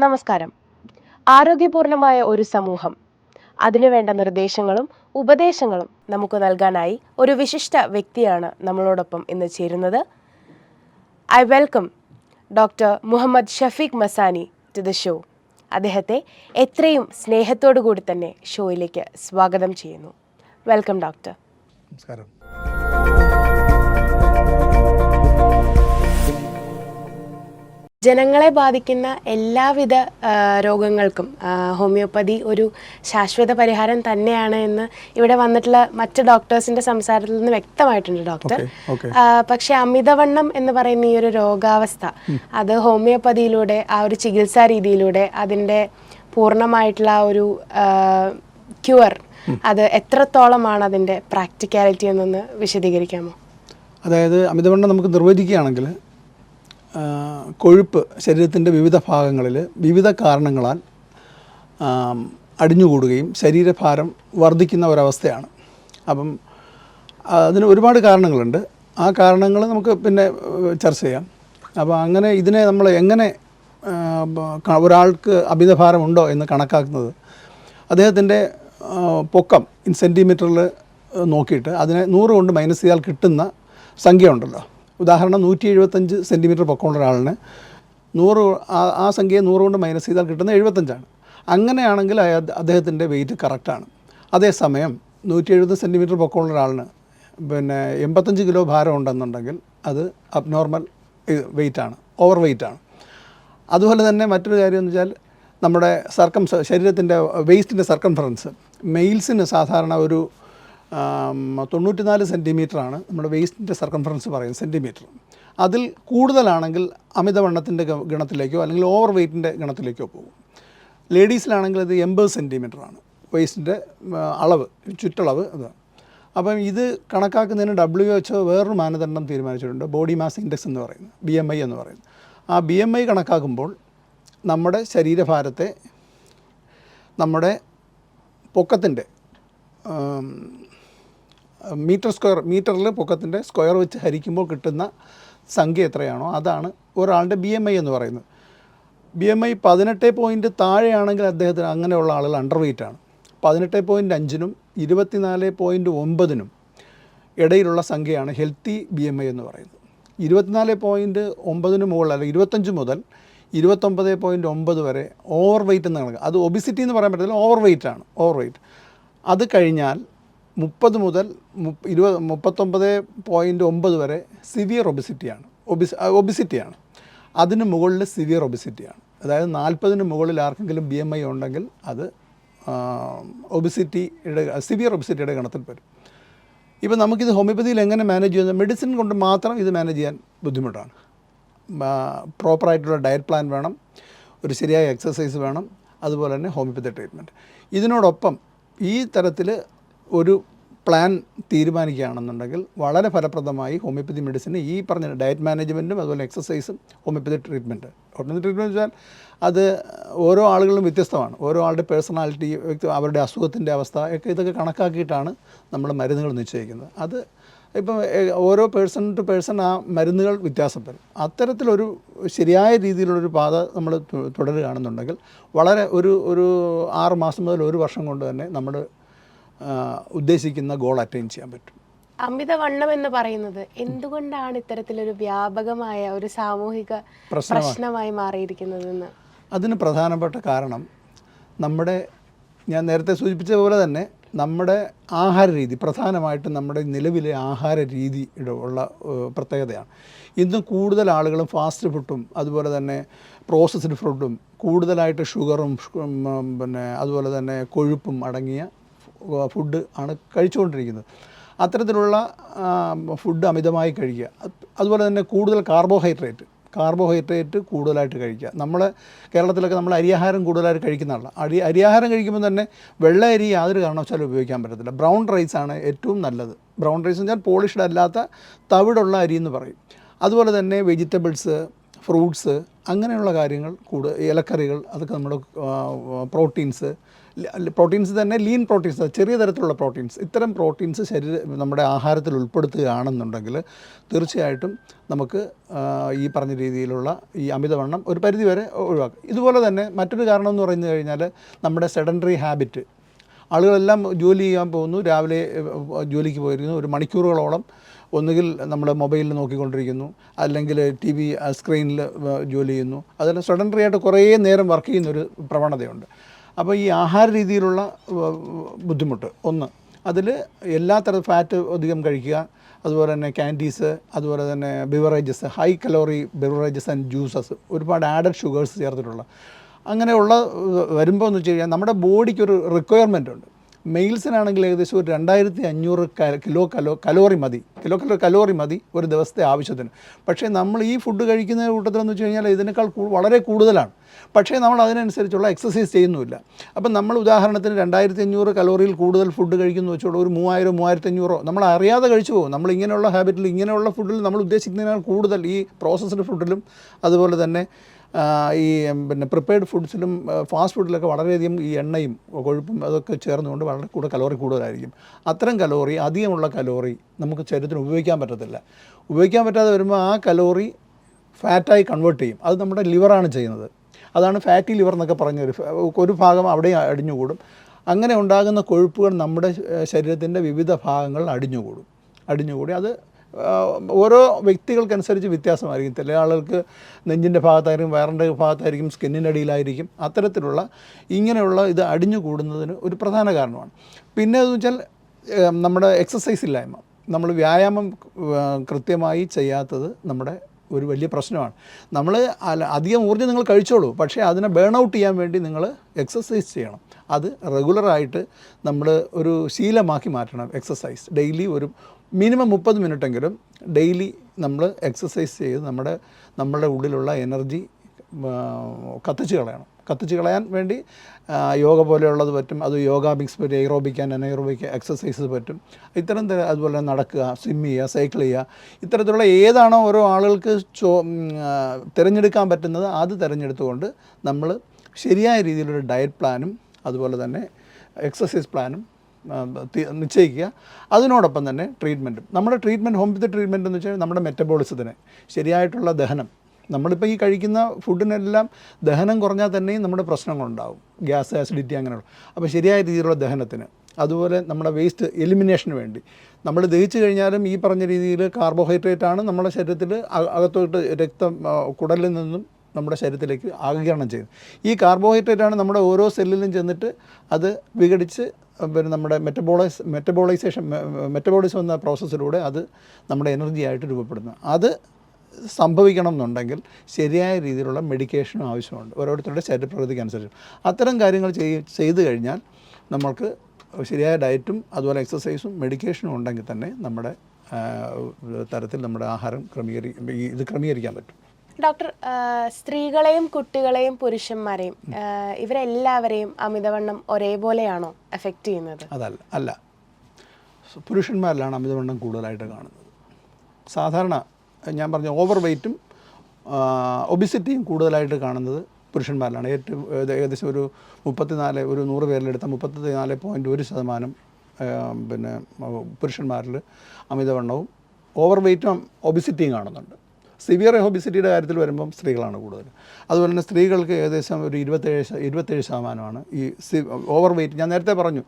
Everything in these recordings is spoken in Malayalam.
നമസ്കാരം. ആരോഗ്യപൂർണമായ ഒരു സമൂഹം, അതിനുവേണ്ട നിർദ്ദേശങ്ങളും ഉപദേശങ്ങളും നമുക്ക് നൽകാനായി ഒരു വിശിഷ്ട വ്യക്തിയാണ് നമ്മളോടൊപ്പം ഇന്ന് ചേരുന്നത്. I welcome doctor Muhammad Shafeeq Masani to the show. അദ്ദേഹത്തെ എത്രയും സ്നേഹത്തോടു കൂടി തന്നെ ഷോയിലേക്ക് സ്വാഗതം ചെയ്യുന്നു. Welcome doctor. നമസ്കാരം. ജനങ്ങളെ ബാധിക്കുന്ന എല്ലാവിധ രോഗങ്ങൾക്കും ഹോമിയോപ്പതി ഒരു ശാശ്വത പരിഹാരം തന്നെയാണ് എന്ന് ഇവിടെ വന്നിട്ടുള്ള മറ്റ് ഡോക്ടേഴ്സിൻ്റെ സംസാരത്തിൽ നിന്ന് വ്യക്തമായിട്ടുണ്ട് ഡോക്ടർ. പക്ഷേ അമിതവണ്ണം എന്ന് പറയുന്ന ഈ ഒരു രോഗാവസ്ഥ, അത് ഹോമിയോപ്പതിയിലൂടെ ആ ഒരു ചികിത്സാ രീതിയിലൂടെ അതിൻ്റെ പൂർണ്ണമായിട്ടുള്ള ഒരു ക്യൂർ, അത് എത്രത്തോളമാണ് അതിൻ്റെ പ്രാക്ടിക്കാലിറ്റി എന്നൊന്ന് വിശദീകരിക്കാമോ? അതായത് അമിതവണ്ണം നമുക്ക് നിർവചിക്കുകയാണെങ്കിൽ കൊഴുപ്പ് ശരീരത്തിൻ്റെ വിവിധ ഭാഗങ്ങളിൽ വിവിധ കാരണങ്ങളാൽ അടിഞ്ഞുകൂടുകയും ശരീരഭാരം വർദ്ധിക്കുന്ന ഒരവസ്ഥയാണ്. അപ്പം അതിന് ഒരുപാട് കാരണങ്ങളുണ്ട്. ആ കാരണങ്ങൾ നമുക്ക് പിന്നെ ചർച്ച ചെയ്യാം. അപ്പോൾ അങ്ങനെ ഇതിനെ നമ്മൾ എങ്ങനെ ഒരാൾക്ക് അമിതഭാരമുണ്ടോ എന്ന് കണക്കാക്കുന്നത്, അദ്ദേഹത്തിൻ്റെ പൊക്കം ഇൻ സെൻറ്റിമീറ്ററിൽ നോക്കിയിട്ട് അതിനെ 100 കൊണ്ട് മൈനസ് ചെയ്താൽ കിട്ടുന്ന സംഖ്യ ഉണ്ടല്ലോ. ഉദാഹരണം 175 സെൻറ്റിമീറ്റർ പൊക്കമുള്ള ഒരാളിന് 100 ആ സംഖ്യയെ 100 കൊണ്ട് മൈനസ് ചെയ്താൽ കിട്ടുന്ന 75ആണ്. അങ്ങനെയാണെങ്കിൽ അദ്ദേഹത്തിൻ്റെ വെയിറ്റ് കറക്റ്റാണ്. അതേസമയം 170 സെൻറ്റിമീറ്റർ പൊക്കമുള്ള ഒരാളിന് 85 കിലോ ഭാരം ഉണ്ടെന്നുണ്ടെങ്കിൽ അത് അബ്നോർമൽ വെയിറ്റാണ്, ഓവർ വെയിറ്റാണ്. അതുപോലെ തന്നെ മറ്റൊരു കാര്യം എന്ന് വെച്ചാൽ നമ്മുടെ ശരീരത്തിൻ്റെ വേസ്റ്റിൻ്റെ സർക്കംഫറൻസ് മെയിൽസിന് സാധാരണ ഒരു 94 സെൻറ്റിമീറ്ററാണ് നമ്മുടെ വേസ്റ്റിൻ്റെ സർക്കംഫറൻസ് പറയുന്നത്, സെൻറ്റിമീറ്റർ. അതിൽ കൂടുതലാണെങ്കിൽ അമിതവണ്ണത്തിൻ്റെ ഗണത്തിലേക്കോ അല്ലെങ്കിൽ ഓവർ വെയ്റ്റിൻ്റെ ഗണത്തിലേക്കോ പോകും. ലേഡീസിലാണെങ്കിൽ അത് 80 സെൻറ്റിമീറ്ററാണ് വേസ്റ്റിൻ്റെ അളവ്, ചുറ്റളവ്. അത് അപ്പം ഇത് കണക്കാക്കുന്നതിന് WHO വേറൊരു മാനദണ്ഡം തീരുമാനിച്ചിട്ടുണ്ട്, ബോഡി മാസ് ഇൻഡെക്സ് എന്ന് പറയുന്നത്, BMI എന്ന് പറയുന്നത്. ആ BMI കണക്കാക്കുമ്പോൾ നമ്മുടെ ശരീരഭാരത്തെ നമ്മുടെ പൊക്കത്തിൻ്റെ മീറ്ററിൽ പൊക്കത്തിൻ്റെ സ്ക്വയർ വെച്ച് ഹരിക്കുമ്പോൾ കിട്ടുന്ന സംഖ്യ എത്രയാണോ അതാണ് ഒരാളുടെ BMI എന്ന് പറയുന്നത്. BMI 18 പോയിൻ്റ് താഴെയാണെങ്കിൽ അദ്ദേഹത്തിന്, അങ്ങനെയുള്ള ആളുകൾ അണ്ടർ വെയ്റ്റാണ്. 18.5-നും 24.9-നും ഇടയിലുള്ള സംഖ്യയാണ് ഹെൽത്തി BMI എന്ന് പറയുന്നത്. 24.9-ന് മുകളിൽ, അല്ലെങ്കിൽ 25 മുതൽ 29.9 വരെ ഓവർ വെയ്റ്റ് എന്ന് കണക്ക്. അത് ഒബിസിറ്റി എന്ന് പറയാൻ പറ്റില്ല, ഓവർ വെയ്റ്റാണ്, ഓവർ വെയ്റ്റ്. അത് കഴിഞ്ഞാൽ 30 മുതൽ 39.9 വരെ സിവിയർ ഒബിസിറ്റിയാണ്. അതിന് മുകളിൽ സിവിയർ ഒബിസിറ്റിയാണ്. അതായത് 40-ന് മുകളിൽ ആർക്കെങ്കിലും BMI ഉണ്ടെങ്കിൽ അത് സിവിയർ ഒബിസിറ്റിയുടെ ഗണത്തിൽ വരും. ഇപ്പോൾ നമുക്കിത് ഹോമിയോപ്പതിയിൽ എങ്ങനെ മാനേജ് ചെയ്യുന്നത്? മെഡിസിൻ കൊണ്ട് മാത്രം ഇത് മാനേജ് ചെയ്യാൻ ബുദ്ധിമുട്ടാണ്. പ്രോപ്പറായിട്ടുള്ള ഡയറ്റ് പ്ലാൻ വേണം, ഒരു ശരിയായ എക്സസൈസ് വേണം, അതുപോലെ തന്നെ ഹോമിയോപ്പതി ട്രീറ്റ്മെൻറ്റ്. ഇതിനോടൊപ്പം ഈ തരത്തിൽ ഒരു പ്ലാൻ തീരുമാനിക്കുകയാണെന്നുണ്ടെങ്കിൽ വളരെ ഫലപ്രദമായി ഹോമിയോപ്പതി മെഡിസിന് ഈ പറഞ്ഞ ഡയറ്റ് മാനേജ്മെൻറ്റും അതുപോലെ എക്സസൈസും ഹോമിയോപ്പതി ട്രീറ്റ്മെൻറ്റ് വെച്ചാൽ അത് ഓരോ ആളുകളും വ്യത്യസ്തമാണ്. ഓരോ ആളുടെ പേഴ്സണാലിറ്റി, അവരുടെ അസുഖത്തിൻ്റെ അവസ്ഥ ഒക്കെ ഇതൊക്കെ കണക്കാക്കിയിട്ടാണ് നമ്മൾ മരുന്നുകൾ നിശ്ചയിക്കുന്നത്. അത് ഇപ്പം ഓരോ പേഴ്സൺ ടു പേഴ്സൺ ആ മരുന്നുകൾ വ്യത്യാസപ്പെടും. അത്തരത്തിലൊരു ശരിയായ രീതിയിലുള്ളൊരു പാത നമ്മൾ തുടരുകയാണെന്നുണ്ടെങ്കിൽ വളരെ ഒരു 6 മാസം മുതൽ 1 വർഷം കൊണ്ട് തന്നെ നമ്മൾ ഉദ്ദേശിക്കുന്ന ഗോൾ അറ്റൈൻ ചെയ്യാൻ പറ്റും. അമിതവണ്ണം എന്ന് പറയുന്നത് എന്തുകൊണ്ടാണ് ഇത്തരത്തിലൊരു വ്യാപകമായ ഒരു സാമൂഹിക പ്രശ്നമായി മാറിയിരിക്കുന്നതെന്ന്? അതിന് പ്രധാനപ്പെട്ട കാരണം ഞാൻ നേരത്തെ സൂചിപ്പിച്ച പോലെ തന്നെ നമ്മുടെ ആഹാര രീതി, പ്രധാനമായിട്ടും നമ്മുടെ നിലവിലെ ആഹാര രീതിയുടെ ഉള്ള പ്രത്യേകതയാണ്. ഇന്ന് കൂടുതൽ ആളുകളും ഫാസ്റ്റ് ഫുഡും അതുപോലെ തന്നെ പ്രോസസ്ഡ് ഫുഡും കൂടുതലായിട്ട് ഷുഗറും അതുപോലെ തന്നെ കൊഴുപ്പും അടങ്ങിയ ഫുഡ് ആണ് കഴിച്ചുകൊണ്ടിരിക്കുന്നത്. അത്തരത്തിലുള്ള ഫുഡ് അമിതമായി കഴിക്കുക. അതുപോലെ തന്നെ കൂടുതൽ കാർബോഹൈഡ്രേറ്റ് കൂടുതലായിട്ട് കഴിക്കുക. കേരളത്തിലൊക്കെ നമ്മൾ അരിയാഹാരം കൂടുതലായിട്ട് കഴിക്കുന്നതല്ല. അരിയാഹാരം കഴിക്കുമ്പോൾ തന്നെ വെള്ള അരി യാതൊരു കാരണവശാലും ഉപയോഗിക്കാൻ പറ്റത്തില്ല. ബ്രൗൺ റൈസാണ് ഏറ്റവും നല്ലത്. ബ്രൗൺ റൈസ് എന്ന് വെച്ചാൽ പോളിഷ്ഡ് അല്ലാത്ത തവിടുള്ള അരി എന്ന് പറയും. അതുപോലെ തന്നെ വെജിറ്റബിൾസ്, ഫ്രൂട്ട്സ്, അങ്ങനെയുള്ള കാര്യങ്ങൾ ഇലക്കറികൾ, അതൊക്കെ നമ്മുടെ പ്രോട്ടീൻസ്, പ്രോട്ടീൻസ് തന്നെ ലീൻ പ്രോട്ടീൻസ്, ചെറിയ തരത്തിലുള്ള പ്രോട്ടീൻസ്, ഇത്തരം പ്രോട്ടീൻസ് നമ്മുടെ ആഹാരത്തിൽ ഉൾപ്പെടുത്തുകയാണെന്നുണ്ടെങ്കിൽ തീർച്ചയായിട്ടും നമുക്ക് ഈ പറഞ്ഞ രീതിയിലുള്ള ഈ അമിതവണ്ണം ഒരു പരിധിവരെ ഒഴിവാക്കും. ഇതുപോലെ തന്നെ മറ്റൊരു കാരണം എന്ന് പറഞ്ഞു കഴിഞ്ഞാൽ നമ്മുടെ സെഡൻറ്ററി ഹാബിറ്റ്. ആളുകളെല്ലാം ജോലി ചെയ്യാൻ പോകുന്നു, രാവിലെ ജോലിക്ക് പോയിരിക്കുന്നു, ഒരു മണിക്കൂറുകളോളം ഒന്നുകിൽ നമ്മൾ മൊബൈലിൽ നോക്കിക്കൊണ്ടിരിക്കുന്നു, അല്ലെങ്കിൽ ടി വി സ്ക്രീനിൽ ജോലി ചെയ്യുന്നു. അതെല്ലാം സെഡൻറ്ററി ആയിട്ട് കുറേ നേരം വർക്ക് ചെയ്യുന്നൊരു പ്രവണതയുണ്ട്. അപ്പോൾ ഈ ആഹാര രീതിയിലുള്ള ബുദ്ധിമുട്ട് ഒന്ന്, അതിൽ എല്ലാ തരം ഫാറ്റ് അധികം കഴിക്കുക, അതുപോലെ തന്നെ ക്യാൻഡീസ്, അതുപോലെ തന്നെ beverages, high calorie beverages and juices, ഒരുപാട് ആഡഡ് ഷുഗേഴ്സ് ചേർത്തിട്ടുള്ള അങ്ങനെയുള്ള വരുമ്പോൾ എന്ന് വെച്ച് കഴിഞ്ഞാൽ നമ്മുടെ ബോഡിക്കൊരു റിക്വയർമെൻ്റ് ഉണ്ട്. മെയിൽസിനാണെങ്കിൽ ഏകദേശം ഒരു 2500 കലോറി മതി ഒരു ദിവസത്തെ ആവശ്യത്തിന്. പക്ഷേ നമ്മൾ ഈ ഫുഡ് കഴിക്കുന്ന കൂട്ടത്തിലെന്ന് വെച്ച് കഴിഞ്ഞാൽ ഇതിനേക്കാൾ വളരെ കൂടുതലാണ്. പക്ഷേ നമ്മൾ അതിനനുസരിച്ചുള്ള എക്സസൈസ് ചെയ്യുന്നുമില്ല. അപ്പം നമ്മൾ ഉദാഹരണത്തിന് 2500 കലോറിയിൽ കൂടുതൽ ഫുഡ് കഴിക്കുന്നു വെച്ചോളൂ, ഒരു 3000-3500 നമ്മൾ അറിയാതെ കഴിച്ചു പോകും. നമ്മൾ ഇങ്ങനെയുള്ള ഹാബിറ്റിൽ, ഇങ്ങനെയുള്ള ഫുഡിൽ നമ്മൾ ഉദ്ദേശിക്കുന്നതിനാൽ കൂടുതൽ ഈ പ്രോസസ്ഡ് ഫുഡിലും അതുപോലെ തന്നെ ഈ പിന്നെ പ്രിപ്പയർഡ് ഫുഡ്സിലും ഫാസ്റ്റ് ഫുഡിലൊക്കെ വളരെയധികം ഈ എണ്ണയും കൊഴുപ്പും അതൊക്കെ ചേർന്നുകൊണ്ട് വളരെ കലോറി കൂടുതലായിരിക്കും. അത്തരം അധികമുള്ള കലോറി നമുക്ക് ശരീരത്തിന് ഉപയോഗിക്കാൻ പറ്റത്തില്ല. ഉപയോഗിക്കാൻ പറ്റാതെ വരുമ്പോൾ ആ കലോറി ഫാറ്റായി കൺവേർട്ട് ചെയ്യും. അത് നമ്മുടെ ലിവറാണ് ചെയ്യുന്നത്. അതാണ് ഫാറ്റി ലിവർ എന്നൊക്കെ ഒരു ഭാഗം അവിടെ അടിഞ്ഞുകൂടും. അങ്ങനെ ഉണ്ടാകുന്ന കൊഴുപ്പുകൾ നമ്മുടെ ശരീരത്തിൻ്റെ വിവിധ ഭാഗങ്ങളിൽ അടിഞ്ഞുകൂടി അത് ഓരോ വ്യക്തികൾക്കനുസരിച്ച് വ്യത്യാസമായിരിക്കും. ചില ആളുകൾക്ക് നെഞ്ചിൻ്റെ ഭാഗത്തായിരിക്കും, വയറിൻ്റെ ഭാഗത്തായിരിക്കും, സ്കിന്നിൻ്റെ അടിയിലായിരിക്കും. അത്തരത്തിലുള്ള ഇങ്ങനെയുള്ള ഇത് അടിഞ്ഞു കൂടുന്നതിന് ഒരു പ്രധാന കാരണമാണ്. പിന്നെ എന്ന് വെച്ചാൽ നമ്മുടെ എക്സസൈസ് ഇല്ലായ്മ, നമ്മൾ വ്യായാമം കൃത്യമായി ചെയ്യാത്തത് നമ്മുടെ ഒരു വലിയ പ്രശ്നമാണ്. നമ്മൾ അധികം ഊർജ്ജം നിങ്ങൾ കഴിച്ചോളൂ, പക്ഷേ അതിനെ ബേൺ ഔട്ട് ചെയ്യാൻ വേണ്ടി നിങ്ങൾ എക്സസൈസ് ചെയ്യണം. അത് റെഗുലറായിട്ട് നമ്മൾ ഒരു ശീലമാക്കി മാറ്റണം. എക്സസൈസ് ഡെയിലി ഒരു മിനിമം 30 മിനിറ്റെങ്കിലും ഡെയിലി നമ്മൾ എക്സസൈസ് ചെയ്ത് നമ്മളുടെ ഉള്ളിലുള്ള എനർജി കത്തിച്ച് കളയാൻ വേണ്ടി യോഗ പോലെയുള്ളത് പറ്റും. അത് യോഗാമിക്സ് പറ്റും, എയ്റോബിക് ആൻഡ് അനൈറോബിക് എക്സസൈസ് പറ്റും. അതുപോലെ നടക്കുക, സ്വിം ചെയ്യുക, സൈക്കിൾ ചെയ്യുക, ഇത്തരത്തിലുള്ള ഏതാണോ ഓരോ ആളുകൾക്ക് തിരഞ്ഞെടുക്കാൻ പറ്റുന്നത് അത് തിരഞ്ഞെടുത്തുകൊണ്ട് നമ്മൾ ശരിയായ രീതിയിലൊരു ഡയറ്റ് പ്ലാനും അതുപോലെ തന്നെ എക്സസൈസ് പ്ലാനും നിശ്ചയിക്കുക. അതിനോടൊപ്പം തന്നെ ട്രീറ്റ്മെൻറ്റും. നമ്മുടെ ഹോമിയോപ്പതി ട്രീറ്റ്മെൻറ്റ് എന്ന് വെച്ചാൽ നമ്മുടെ മെറ്റബോളിസത്തിന് ശരിയായിട്ടുള്ള ദഹനം. നമ്മളിപ്പോൾ ഈ കഴിക്കുന്ന ഫുഡിനെല്ലാം ദഹനം കുറഞ്ഞാൽ തന്നെയും നമ്മുടെ പ്രശ്നങ്ങളുണ്ടാകും, ഗ്യാസ്, ആസിഡിറ്റി അങ്ങനെയുള്ള. അപ്പോൾ ശരിയായ രീതിയിലുള്ള ദഹനത്തിന്, അതുപോലെ നമ്മുടെ വേസ്റ്റ് എലിമിനേഷന് വേണ്ടി നമ്മൾ ദഹിച്ചു കഴിഞ്ഞാലും ഈ പറഞ്ഞ രീതിയിൽ കാർബോഹൈഡ്രേറ്റാണ് നമ്മുടെ ശരീരത്തിൽ അകത്തോട്ട് കുടലിൽ നിന്നും നമ്മുടെ ശരീരത്തിലേക്ക് ആഗിരണം ചെയ്യുന്നത്. ഈ കാർബോഹൈഡ്രേറ്റാണ് നമ്മുടെ ഓരോ സെല്ലിലും ചെന്നിട്ട് അത് വിഘടിച്ച് പിന്നെ നമ്മുടെ മെറ്റബോളിസം എന്ന പ്രോസസ്സിലൂടെ അത് നമ്മുടെ എനർജി ആയിട്ട് രൂപപ്പെടുന്നു. അത് സംഭവിക്കണം എന്നുണ്ടെങ്കിൽ ശരിയായ രീതിയിലുള്ള മെഡിക്കേഷനും ആവശ്യമുണ്ട്, ഓരോരുത്തരുടെ ശരീരപ്രകൃതിക്ക് അനുസരിച്ച്. അത്തരം കാര്യങ്ങൾ ചെയ്തു കഴിഞ്ഞാൽ നമ്മൾക്ക് ശരിയായ ഡയറ്റും അതുപോലെ എക്സസൈസും മെഡിക്കേഷനും ഉണ്ടെങ്കിൽ തന്നെ നമ്മുടെ തരത്തിൽ നമ്മുടെ ആഹാരം ക്രമീകരിക്കാൻ പറ്റും. ഡോക്ടർ, സ്ത്രീകളെയും കുട്ടികളെയും പുരുഷന്മാരെയും ഇവരെല്ലാവരെയും അമിതവണ്ണം ഒരേപോലെയാണോ എഫക്റ്റ് ചെയ്യുന്നത്? അല്ല, പുരുഷന്മാരിലാണ് അമിതവണ്ണം കൂടുതലായിട്ട് കാണുന്നത്. സാധാരണ ഞാൻ പറഞ്ഞ ഓവർ വെയ്റ്റും ഒബിസിറ്റിയും കൂടുതലായിട്ട് കാണുന്നത് പുരുഷന്മാരിലാണ്. ഏകദേശം ഒരു 100 പേരിലെടുത്ത 34.1% പിന്നെ പുരുഷന്മാരിൽ അമിതവണ്ണവും ഓവർ വെയ്റ്റും ഒബിസിറ്റിയും കാണുന്നുണ്ട്. സിവിയർ ഒബിസിറ്റിയുടെ കാര്യത്തിൽ വരുമ്പം സ്ത്രീകളാണ് കൂടുതൽ. അതുപോലെ തന്നെ സ്ത്രീകൾക്ക് ഏകദേശം ഒരു 27% ഈ ഓവർ വെയ്റ്റ്. ഞാൻ നേരത്തെ പറഞ്ഞു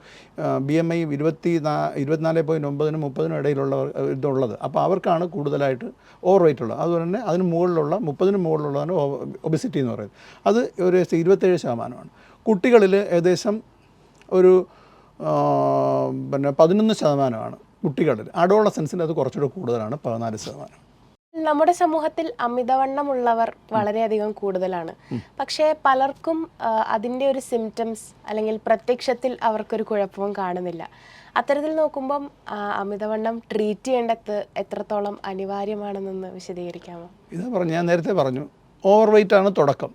BMI 24.9-30 ഇടയിലുള്ളവർ ഇതുള്ളത്. അപ്പോൾ അവർക്കാണ് കൂടുതലായിട്ട് ഓവർ വെയ്റ്റ് ഉള്ളത്. അതുപോലെ തന്നെ അതിന് മുകളിലുള്ള 30 മുകളിലുള്ളതാണ് ഒബിസിറ്റി എന്ന് പറയുന്നത്. അത് ഒരു 27%. കുട്ടികളിൽ ഏകദേശം ഒരു 11% കുട്ടികളിൽ. അഡോളസൻസിൽ അത് കുറച്ചുകൂടെ കൂടുതലാണ്, 14%. നമ്മുടെ സമൂഹത്തിൽ അമിതവണ്ണമുള്ളവർ വളരെയധികം കൂടുതലാണ്. പക്ഷേ പലർക്കും അതിൻ്റെ ഒരു സിംറ്റംസ് അല്ലെങ്കിൽ പ്രത്യക്ഷത്തിൽ അവർക്കൊരു കുഴപ്പവും കാണുന്നില്ല. അത്തരത്തിൽ നോക്കുമ്പം അമിതവണ്ണം ട്രീറ്റ് ചെയ്യേണ്ടത് എത്രത്തോളം അനിവാര്യമാണെന്നൊന്ന് വിശദീകരിക്കാമോ? ഞാൻ നേരത്തെ പറഞ്ഞു, ഓവർ വെയ്റ്റ് ആണ് തുടക്കം.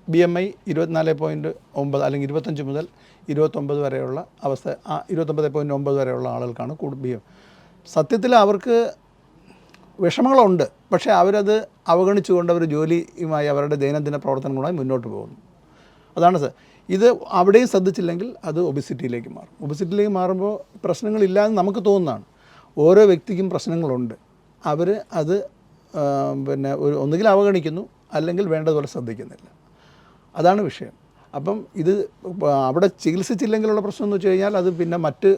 BMI 24.9 അല്ലെങ്കിൽ 25 മുതൽ 29 വരെയുള്ള അവസ്ഥ, 29.9 വരെയുള്ള ആളുകൾക്കാണ് BMI. സത്യത്തിൽ അവർക്ക് വിഷമങ്ങളുണ്ട്, പക്ഷേ അവരത് അവഗണിച്ചുകൊണ്ട് അവർ ജോലിയുമായി അവരുടെ ദൈനംദിന പ്രവർത്തനങ്ങളുമായി മുന്നോട്ട് പോകുന്നു. അതാണ് സർ. ഇത് അവിടെയും ശ്രദ്ധിച്ചില്ലെങ്കിൽ അത് ഒബിസിറ്റിയിലേക്ക് മാറും. ഒബിസിറ്റിയിലേക്ക് മാറുമ്പോൾ പ്രശ്നങ്ങളില്ലാന്ന് നമുക്ക് തോന്നുന്നതാണ്. ഓരോ വ്യക്തിക്കും പ്രശ്നങ്ങളുണ്ട്. അവർ അത് പിന്നെ ഒന്നുകിൽ അവഗണിക്കുന്നു, അല്ലെങ്കിൽ വേണ്ടതുപോലെ ശ്രദ്ധിക്കുന്നില്ല. അതാണ് വിഷയം. അപ്പം ഇത് അവിടെ ചികിത്സിച്ചില്ലെങ്കിലുള്ള പ്രശ്നം എന്ന് വെച്ച് കഴിഞ്ഞാൽ അത് പിന്നെ മറ്റ്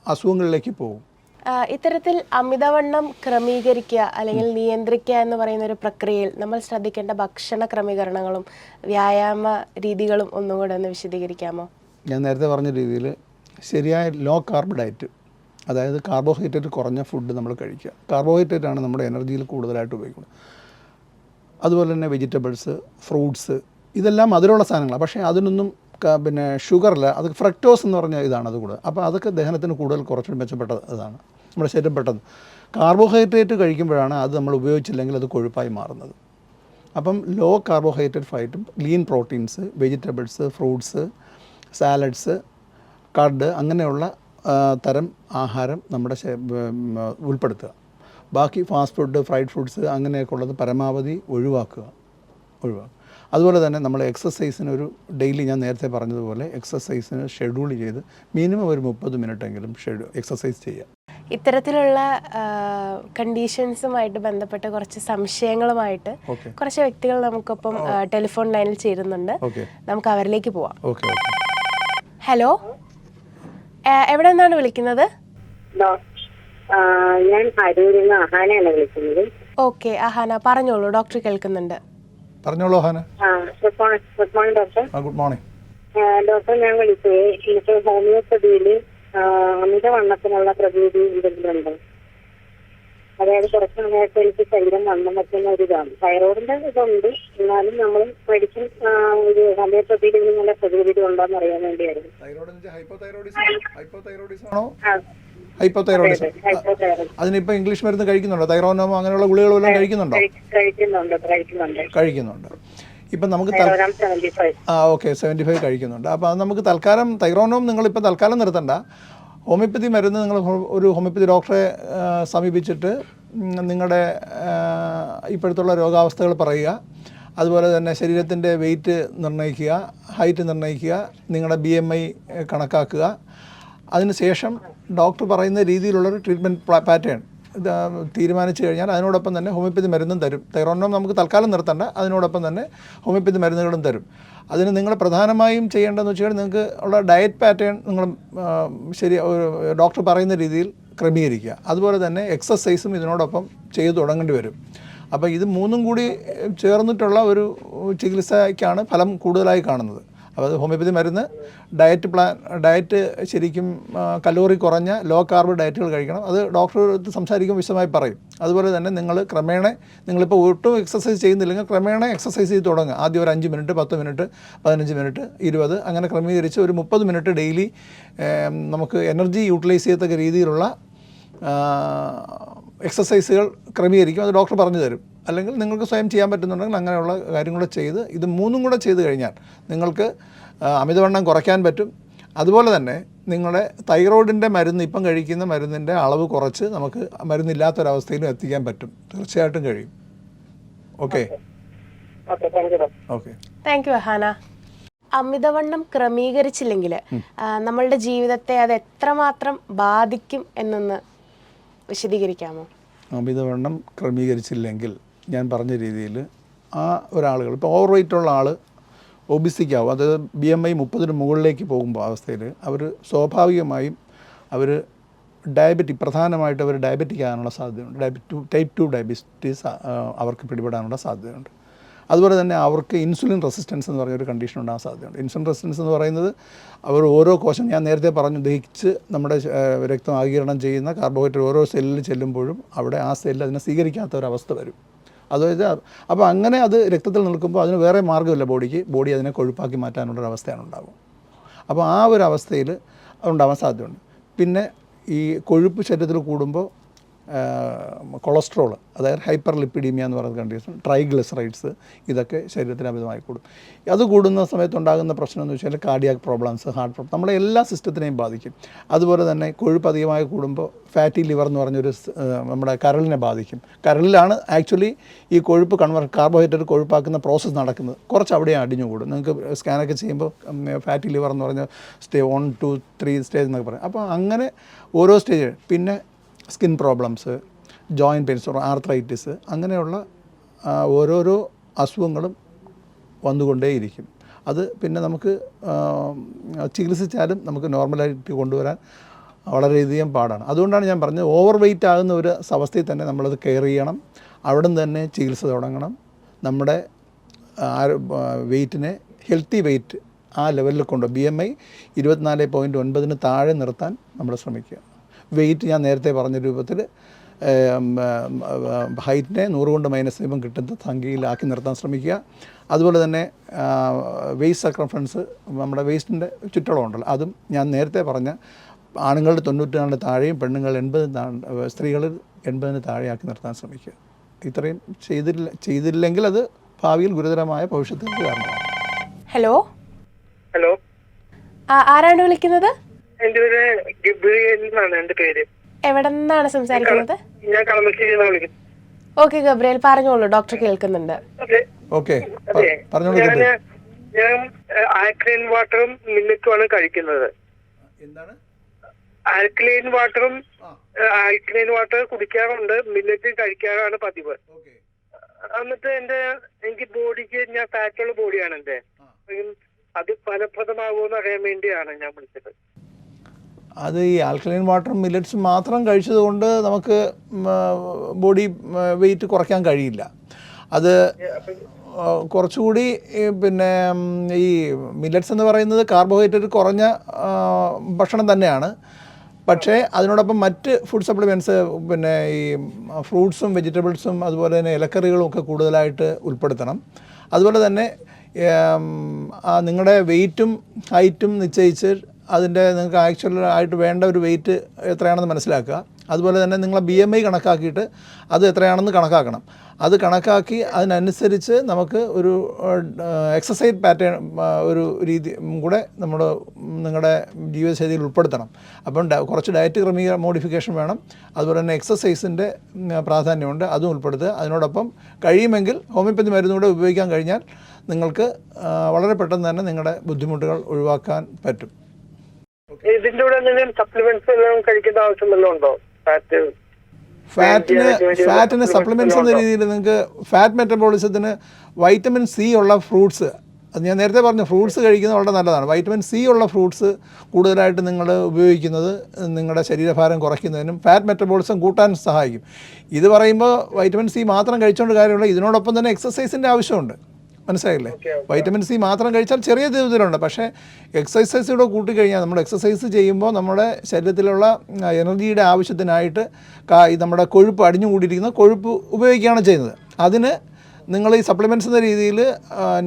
അസുഖങ്ങളിലേക്ക് പോകും. ഇത്തരത്തിൽ അമിതവണ്ണം ക്രമീകരിക്കുക അല്ലെങ്കിൽ നിയന്ത്രിക്കുക എന്ന് പറയുന്ന ഒരു പ്രക്രിയയിൽ നമ്മൾ ശ്രദ്ധിക്കേണ്ട ഭക്ഷണ ക്രമീകരണങ്ങളും വ്യായാമ രീതികളും ഒന്നും കൂടെ ഒന്ന് വിശദീകരിക്കാമോ? ഞാൻ നേരത്തെ പറഞ്ഞ രീതിയിൽ ശരിയായ ലോ കാർബ് ഡയറ്റ്, അതായത് കാർബോഹൈഡ്രേറ്റ് കുറഞ്ഞ ഫുഡ് നമ്മൾ കഴിക്കുക. കാർബോഹൈഡ്രേറ്റ് ആണ് നമ്മുടെ എനർജിയിൽ കൂടുതലായിട്ട് ഉപയോഗിക്കുന്നത്. അതുപോലെ തന്നെ വെജിറ്റബിൾസ്, ഫ്രൂട്ട്സ്, ഇതെല്ലാം മധുരമുള്ള സാധനങ്ങളാണ്. പക്ഷേ അതിനൊന്നും പിന്നെ ഷുഗറില്ല, അത് ഫ്രക്ടോസ് എന്ന് പറഞ്ഞ ഇതാണ് അത് കൂടുതൽ. അപ്പോൾ അതൊക്കെ ദഹനത്തിന് കൂടുതൽ കുറച്ചുകൂടി മെച്ചപ്പെട്ട ഇതാണ് നമ്മുടെ ശരീരം പെട്ടെന്ന്. കാർബോഹൈഡ്രേറ്റ് കഴിക്കുമ്പോഴാണ് അത് നമ്മൾ ഉപയോഗിച്ചില്ലെങ്കിൽ അത് കൊഴുപ്പായി മാറുന്നത്. അപ്പം ലോ കാർബോഹൈഡ്രേറ്റ് ഫൈറ്റും lean proteins, vegetables, fruits, salads, curd, അങ്ങനെയുള്ള തരം ആഹാരം നമ്മുടെ ഉൾപ്പെടുത്തുക. ബാക്കി ഫാസ്റ്റ് ഫുഡ്, ഫ്രൈഡ് ഫുഡ്സ് അങ്ങനെയൊക്കെ ഉള്ളത് പരമാവധി ഒഴിവാക്കുക. അതുപോലെ തന്നെ നമ്മൾ എക്സസൈസിന് ഒരു ഡെയിലി, ഞാൻ നേരത്തെ പറഞ്ഞതുപോലെ എക്സസൈസിന് ഷെഡ്യൂൾ ചെയ്ത് മിനിമം ഒരു 30 മിനിറ്റെങ്കിലും എക്സസൈസ് ചെയ്യുക. ഇത്തരത്തിലുള്ള കണ്ടീഷൻസുമായിട്ട് ബന്ധപ്പെട്ട് കുറച്ച് സംശയങ്ങളുമായിട്ട് കുറച്ച് വ്യക്തികൾ നമുക്കൊപ്പം ടെലിഫോൺ ലൈനിൽ ചേരുന്നുണ്ട്. നമുക്ക് അവരിലേക്ക് പോവാം. ഹലോ, എവിടെ നിന്നാണ് വിളിക്കുന്നത്? ഞാൻ അരൂരിൽ നിന്ന് അഹാനയാണ് വിളിക്കുന്നത്. ഓക്കെ അഹാന, പറഞ്ഞോളൂ, ഡോക്ടർ കേൾക്കുന്നുണ്ട്. പറഞ്ഞോളൂ Ahana. Good morning doctor. Good morning doctor. ഞാൻ വിളിച്ചത് എനിക്ക് ഹോമിയോപ്പതിയിൽ അമിതവണ്ണത്തിനുള്ള പ്രതിവിധി എന്തെങ്കിലും ഉണ്ടോ? അതായത് കുറച്ച് സമയത്ത് എനിക്ക് ശരീരം വണ്ണം വെക്കുന്ന ഒരു ഇതാണ്. തൈറോയിഡിന്റെ ഇതുണ്ട്, എന്നാലും നമ്മൾ മെഡിസിൻ ഒരു ഹോമിയോപ്പതിയിൽ നിന്നുള്ള പ്രതിവിധി ഉണ്ടോന്ന് അറിയാൻ വേണ്ടിയായിരുന്നു. ഹൈപ്പോതൈറോയിഡിസം. അതിനിപ്പോൾ ഇംഗ്ലീഷ് മരുന്ന് കഴിക്കുന്നുണ്ടോ? തൈറോനോമോ അങ്ങനെയുള്ള ഗുളികളെല്ലാം കഴിക്കുന്നുണ്ടോ? കഴിക്കുന്നുണ്ട്. ഇപ്പം നമുക്ക് 75 കഴിക്കുന്നുണ്ട്. അപ്പോൾ അത് നമുക്ക് തൽക്കാലം തൈറോനോം നിങ്ങളിപ്പോൾ തൽക്കാലം നിർത്തണ്ട. ഹോമിയോപ്പതി മരുന്ന് നിങ്ങൾ ഒരു ഹോമിയോപ്പതി ഡോക്ടറെ സമീപിച്ചിട്ട് നിങ്ങളുടെ ഇപ്പോഴത്തുള്ള രോഗാവസ്ഥകൾ പറയുക. അതുപോലെ തന്നെ ശരീരത്തിൻ്റെ വെയിറ്റ് നിർണ്ണയിക്കുക, ഹൈറ്റ് നിർണ്ണയിക്കുക, നിങ്ങളുടെ BMI കണക്കാക്കുക. അതിനുശേഷം ഡോക്ടർ പറയുന്ന രീതിയിലുള്ളൊരു ട്രീറ്റ്മെൻറ്റ് പാറ്റേൺ തീരുമാനിച്ചു കഴിഞ്ഞാൽ അതിനോടൊപ്പം തന്നെ ഹോമിയോപ്പതി മരുന്നും തരും. തൈറോയിഡിനും നമുക്ക് തൽക്കാലം നിർത്തണ്ട, അതിനോടൊപ്പം തന്നെ ഹോമിയോപ്പതി മരുന്നുകളും തരും. അതിന് നിങ്ങൾ പ്രധാനമായും ചെയ്യേണ്ടതെന്ന് വെച്ച് കഴിഞ്ഞാൽ നിങ്ങൾക്ക് ഉള്ള ഡയറ്റ് പാറ്റേൺ നിങ്ങൾ ഡോക്ടർ പറയുന്ന രീതിയിൽ ക്രമീകരിക്കുക. അതുപോലെ തന്നെ എക്സസൈസും ഇതിനോടൊപ്പം ചെയ്തു തുടങ്ങേണ്ടി വരും. അപ്പോൾ ഇത് മൂന്നും കൂടി ചേർന്നിട്ടുള്ള ഒരു ചികിത്സയ്ക്കാണ് ഫലം കൂടുതലായി കാണുന്നത്. അപ്പോൾ അത് ഹോമിയോപ്പതി മരുന്ന്, ഡയറ്റ് ശരിക്കും കലോറി കുറഞ്ഞ ലോ കാർബ് ഡയറ്റുകൾ കഴിക്കണം. അത് ഡോക്ടർ സംസാരിക്കുമ്പോൾ വിശദമായി പറയും. അതുപോലെ തന്നെ നിങ്ങൾ ക്രമേണ, നിങ്ങളിപ്പോൾ ഒട്ടും എക്സസൈസ് ചെയ്യുന്നില്ലെങ്കിൽ ക്രമേണ എക്സസൈസ് ചെയ്ത് തുടങ്ങുക. ആദ്യം ഒരു 5 മിനിറ്റ്, 10 മിനിറ്റ്, 15 മിനിറ്റ്, 20, അങ്ങനെ ക്രമീകരിച്ച് ഒരു 30 മിനിറ്റ് ഡെയിലി നമുക്ക് എനർജി യൂട്ടിലൈസ് ചെയ്യത്തക്ക രീതിയിലുള്ള എക്സസൈസുകൾ ക്രമീകരിക്കും. അത് ഡോക്ടർ പറഞ്ഞു തരും. അല്ലെങ്കിൽ നിങ്ങൾക്ക് സ്വയം ചെയ്യാൻ പറ്റുന്നുണ്ടെങ്കിൽ അങ്ങനെയുള്ള കാര്യങ്ങൾ ചെയ്ത് ഇത് മൂന്നും കൂടെ ചെയ്ത് കഴിഞ്ഞാൽ നിങ്ങൾക്ക് അമിതവണ്ണം കുറയ്ക്കാൻ പറ്റും. അതുപോലെ തന്നെ നിങ്ങളുടെ തൈറോയിഡിൻ്റെ മരുന്ന്, ഇപ്പം കഴിക്കുന്ന മരുന്നിൻ്റെ അളവ് കുറച്ച് നമുക്ക് മരുന്നില്ലാത്തൊരവസ്ഥയിലും എത്തിക്കാൻ പറ്റും. തീർച്ചയായിട്ടും കഴിയും. ഓക്കെ. Thank you Ahana. അമിതവണ്ണം ക്രമീകരിച്ചില്ലെങ്കിൽ നമ്മളുടെ ജീവിതത്തെ അത് എത്രമാത്രം ബാധിക്കും എന്നൊന്ന് വിശദീകരിക്കാമോ? അമിതവണ്ണം ക്രമീകരിച്ചില്ലെങ്കിൽ ഞാൻ പറഞ്ഞ രീതിയിൽ ആ ഒരാളുകൾ, ഇപ്പോൾ ഓവർ വെയ്റ്റുള്ള ആൾ ഒബിസിക്കാവും, അത് BMI 30 മുകളിലേക്ക് പോകുമ്പോൾ അവസ്ഥയിൽ അവർ സ്വാഭാവികമായും അവർ പ്രധാനമായിട്ട് അവർ ഡയബറ്റിക് ആകാനുള്ള സാധ്യതയുണ്ട്. ടൈപ്പ് 2 ഡയബറ്റീസ് അവർക്ക് പിടിപെടാനുള്ള സാധ്യതയുണ്ട്. അതുപോലെ തന്നെ അവർക്ക് ഇൻസുലിൻ റെസിസ്റ്റൻസ് എന്ന് പറഞ്ഞൊരു കണ്ടീഷൻ ഉണ്ടാകാൻ സാധ്യതയുണ്ട്. ഇൻസുലിൻ റെസിസ്റ്റൻസ് എന്ന് പറയുന്നത് അവർ ഓരോ കോശം, ഞാൻ നേരത്തെ പറഞ്ഞു, ദഹിച്ച് നമ്മുടെ രക്തം ആഗിരണം ചെയ്യുന്ന കാർബോഹൈഡ്രേറ്റ് ഓരോ സെല്ലിൽ ചെല്ലുമ്പോഴും അവിടെ ആ സെല്ല് അതിനെ സ്വീകരിക്കാത്ത ഒരവസ്ഥ വരും. അതായത് അപ്പോൾ അങ്ങനെ അത് രക്തത്തിൽ നിൽക്കുമ്പോൾ അതിന് വേറെ മാർഗ്ഗമില്ല, ബോഡി അതിനെ കൊഴുപ്പാക്കി മാറ്റാനുള്ളൊരവസ്ഥയാണ് ഉണ്ടാകും. അപ്പോൾ ആ ഒരു അവസ്ഥയിൽ അതുണ്ടാവാൻ സാധ്യതയുണ്ട്. പിന്നെ ഈ കൊഴുപ്പ് ശരീരത്തിൽ കൂടുമ്പോൾ കൊളസ്ട്രോൾ, അതായത് ഹൈപ്പർ ലിപ്പിഡീമിയ എന്ന് പറയുന്ന കണ്ടീഷൻ, ട്രൈഗ്ലിസറൈഡ്സ്, ഇതൊക്കെ ശരീരത്തിന് അമിതമായി കൂടും. അത് കൂടുന്ന സമയത്തുണ്ടാകുന്ന പ്രശ്നം എന്ന് വെച്ചാൽ കാർഡിയാക് പ്രോബ്ലംസ്, ഹാർട്ട് പ്രോബ്ലം, നമ്മളെ എല്ലാ സിസ്റ്റത്തിനെയും ബാധിക്കും. അതുപോലെ തന്നെ കൊഴുപ്പ് അധികമായി കൂടുമ്പോൾ ഫാറ്റി ലിവർ എന്ന് പറഞ്ഞൊരു നമ്മുടെ കരളിനെ ബാധിക്കും. കരളിലാണ് ആക്ച്വലി ഈ കൊഴുപ്പ് കാർബോഹൈഡ്രേറ്റ് കൊഴുപ്പാക്കുന്ന പ്രോസസ്സ് നടക്കുന്നത്. കുറച്ച് അവിടെയാണ് അടിഞ്ഞുകൂടും. നിങ്ങൾക്ക് സ്കാനൊക്കെ ചെയ്യുമ്പോൾ ഫാറ്റി ലിവർ എന്ന് പറഞ്ഞ 1, 2, 3 സ്റ്റേജ് എന്നൊക്കെ പറയും. അപ്പോൾ അങ്ങനെ ഓരോ സ്റ്റേജ്. പിന്നെ skin problems, joint pains, arthritis, അങ്ങനെയുള്ള ഓരോരോ അസുഖങ്ങളും വന്നുകൊണ്ടേയിരിക്കും. അത് പിന്നെ നമുക്ക് ചികിത്സിച്ചാലും നമുക്ക് നോർമലായിട്ട് കൊണ്ടുവരാൻ വളരെയധികം പാടാണ്. അതുകൊണ്ടാണ് ഞാൻ പറഞ്ഞത്, ഓവർ വെയ്റ്റ് ആകുന്ന ഒരു അവസ്ഥയിൽ തന്നെ നമ്മളത് കെയർ ചെയ്യണം. അവിടെ നിന്ന് തന്നെ ചികിത്സ തുടങ്ങണം. നമ്മുടെ വെയ്റ്റിനെ ഹെൽത്തി വെയ്റ്റ് ആ ലെവലിൽ കൊണ്ട് BMI 24.9 താഴെ നിർത്താൻ നമ്മൾ ശ്രമിക്കുക. വെയ്റ്റ് ഞാൻ നേരത്തെ പറഞ്ഞ രൂപത്തിൽ ഹൈറ്റിനെ 100 കൊണ്ട് മൈനസ് ചെയ്യുമ്പം കിട്ടുന്ന സംഖ്യയിലാക്കി നിർത്താൻ ശ്രമിക്കുക. അതുപോലെ തന്നെ വേസ്റ്റ് സർക്കംഫറൻസ്, നമ്മുടെ വേസ്റ്റിൻ്റെ ചുറ്റളം ഉണ്ടല്ലോ, അതും ഞാൻ നേരത്തെ പറഞ്ഞ ആണുങ്ങളുടെ 94 താഴെയും പെണ്ണുങ്ങൾ 80, സ്ത്രീകളിൽ 80 താഴെയാക്കി നിർത്താൻ ശ്രമിക്കുക. ഇത്രയും ചെയ്തില്ലെങ്കിൽ അത് ഭാവിയിൽ ഗുരുതരമായ ഭവിഷ്യത്തിന് കാരണമാണ്. ഹലോ ഹലോ, ആരാണ് വിളിക്കുന്നത്? എന്റെ പേര് ഗബ്രിയേൽ എന്നാണ് എന്റെ പേര്. എവിടെ നിന്നാണ് സംസാരിക്കുന്നത്? ഞാൻ കളമശ്ശേരി വിളിക്കുന്നത്. ഓക്കെ ഗബ്രിയേൽ, പറഞ്ഞോളൂ, ഡോക്ടർ കേൾക്കുന്നുണ്ട്. ഓക്കെ, ഞാൻ ആൽക്കലൈൻ വാട്ടറും മില്ലറ്റുമാണ് കഴിക്കുന്നത്. എന്താണ് ആൽക്കലൈൻ വാട്ടർ കുടിക്കാറുണ്ട്, മില്ലറ്റ് കഴിക്കാറാണ് പതിവ്. എന്നിട്ട് എനിക്ക് ബോഡിക്ക്, ഞാൻ ഫാറ്റുള്ള ബോഡിയാണ് എന്റെ, അത് ഫലപ്രദമാകുമെന്ന് അറിയാൻ വേണ്ടിയാണ് ഞാൻ വിളിച്ചത്. അത് ഈ ആൽക്കലൈൻ വാട്ടറും മില്ലറ്റ്സും മാത്രം കഴിച്ചത് കൊണ്ട് നമുക്ക് ബോഡി വെയിറ്റ് കുറയ്ക്കാൻ കഴിയില്ല. അത് കുറച്ചുകൂടി പിന്നെ ഈ മില്ലറ്റ്സ് എന്ന് പറയുന്നത് കാർബോഹൈഡ്രേറ്റ് കുറഞ്ഞ ഭക്ഷണം തന്നെയാണ്. പക്ഷേ അതിനോടൊപ്പം മറ്റ് ഫുഡ് സപ്ലിമെൻറ്റ്സ്, പിന്നെ ഈ ഫ്രൂട്ട്സും വെജിറ്റബിൾസും അതുപോലെ തന്നെ ഇലക്കറികളും ഒക്കെ കൂടുതലായിട്ട് ഉൾപ്പെടുത്തണം. അതുപോലെ തന്നെ നിങ്ങളുടെ വെയ്റ്റും ഹൈറ്റും നിശ്ചയിച്ച് അതിൻ്റെ നിങ്ങൾക്ക് ആക്ച്വലായിട്ട് വേണ്ട ഒരു വെയിറ്റ് എത്രയാണെന്ന് മനസ്സിലാക്കുക. അതുപോലെ തന്നെ നിങ്ങളെ BMI കണക്കാക്കിയിട്ട് അത് എത്രയാണെന്ന് കണക്കാക്കണം. അത് കണക്കാക്കി അതിനനുസരിച്ച് നമുക്ക് ഒരു എക്സസൈസ് പാറ്റേൺ, ഒരു രീതി കൂടെ നിങ്ങളുടെ ജീവിതശൈലിയിൽ ഉൾപ്പെടുത്തണം. അപ്പം കുറച്ച് ഡയറ്റ് മോഡിഫിക്കേഷൻ വേണം. അതുപോലെ തന്നെ എക്സസൈസിൻ്റെ പ്രാധാന്യമുണ്ട്, അതും ഉൾപ്പെടുത്തുക. അതിനോടൊപ്പം കഴിയുമെങ്കിൽ ഹോമിയോപ്പതി മരുന്ന് കൂടെ ഉപയോഗിക്കാൻ കഴിഞ്ഞാൽ നിങ്ങൾക്ക് വളരെ പെട്ടെന്ന് തന്നെ നിങ്ങളുടെ ബുദ്ധിമുട്ടുകൾ ഒഴിവാക്കാൻ പറ്റും. ഇതിന്റെ കൂടെ എന്തെങ്കിലും സപ്ലിമെന്റ്സ് എല്ലാം കഴിക്കേണ്ട ആവശ്യം വല്ലതും ഉണ്ടോ? ഫാറ്റിന് സപ്ലിമെന്റ്സ് എന്ന രീതിയിൽ നിങ്ങൾക്ക് ഫാറ്റ് മെറ്റബോളിസത്തിന് വൈറ്റമിൻ C ഉള്ള ഫ്രൂട്ട്സ്, അത് ഞാൻ നേരത്തെ പറഞ്ഞു, ഫ്രൂട്ട്സ് കഴിക്കുന്നത് വളരെ നല്ലതാണ്. വൈറ്റമിൻ C ഉള്ള ഫ്രൂട്ട്സ് കൂടുതലായിട്ട് നിങ്ങൾ ഉപയോഗിക്കുന്നത് നിങ്ങളുടെ ശരീരഭാരം കുറയ്ക്കുന്നതിനും ഫാറ്റ് മെറ്റബോളിസം കൂട്ടാൻ സഹായിക്കും. ഇത് പറയുമ്പോൾ വൈറ്റമിൻ C മാത്രം കഴിച്ചുകൊണ്ട് കാര്യമുള്ള, ഇതിനോടൊപ്പം തന്നെ എക്സസൈസിൻ്റെ ആവശ്യമുണ്ട്. മനസ്സിലായില്ലേ? വൈറ്റമിൻ C മാത്രം കഴിച്ചാൽ ചെറിയ തോതിലുണ്ട്, പക്ഷേ എക്സസൈസ് കൂടെ കൂട്ടിക്കഴിഞ്ഞാൽ, നമ്മൾ എക്സസൈസ് ചെയ്യുമ്പോൾ നമ്മുടെ ശരീരത്തിലുള്ള എനർജിയുടെ ആവശ്യത്തിനായിട്ട് നമ്മുടെ കൊഴുപ്പ്, അടിഞ്ഞുകൂടിയിരിക്കുന്ന കൊഴുപ്പ് ഉപയോഗിക്കുകയാണ് ചെയ്യുന്നത്. അതിന് നിങ്ങൾ ഈ സപ്ലിമെൻറ്റ്സ് എന്ന രീതിയിൽ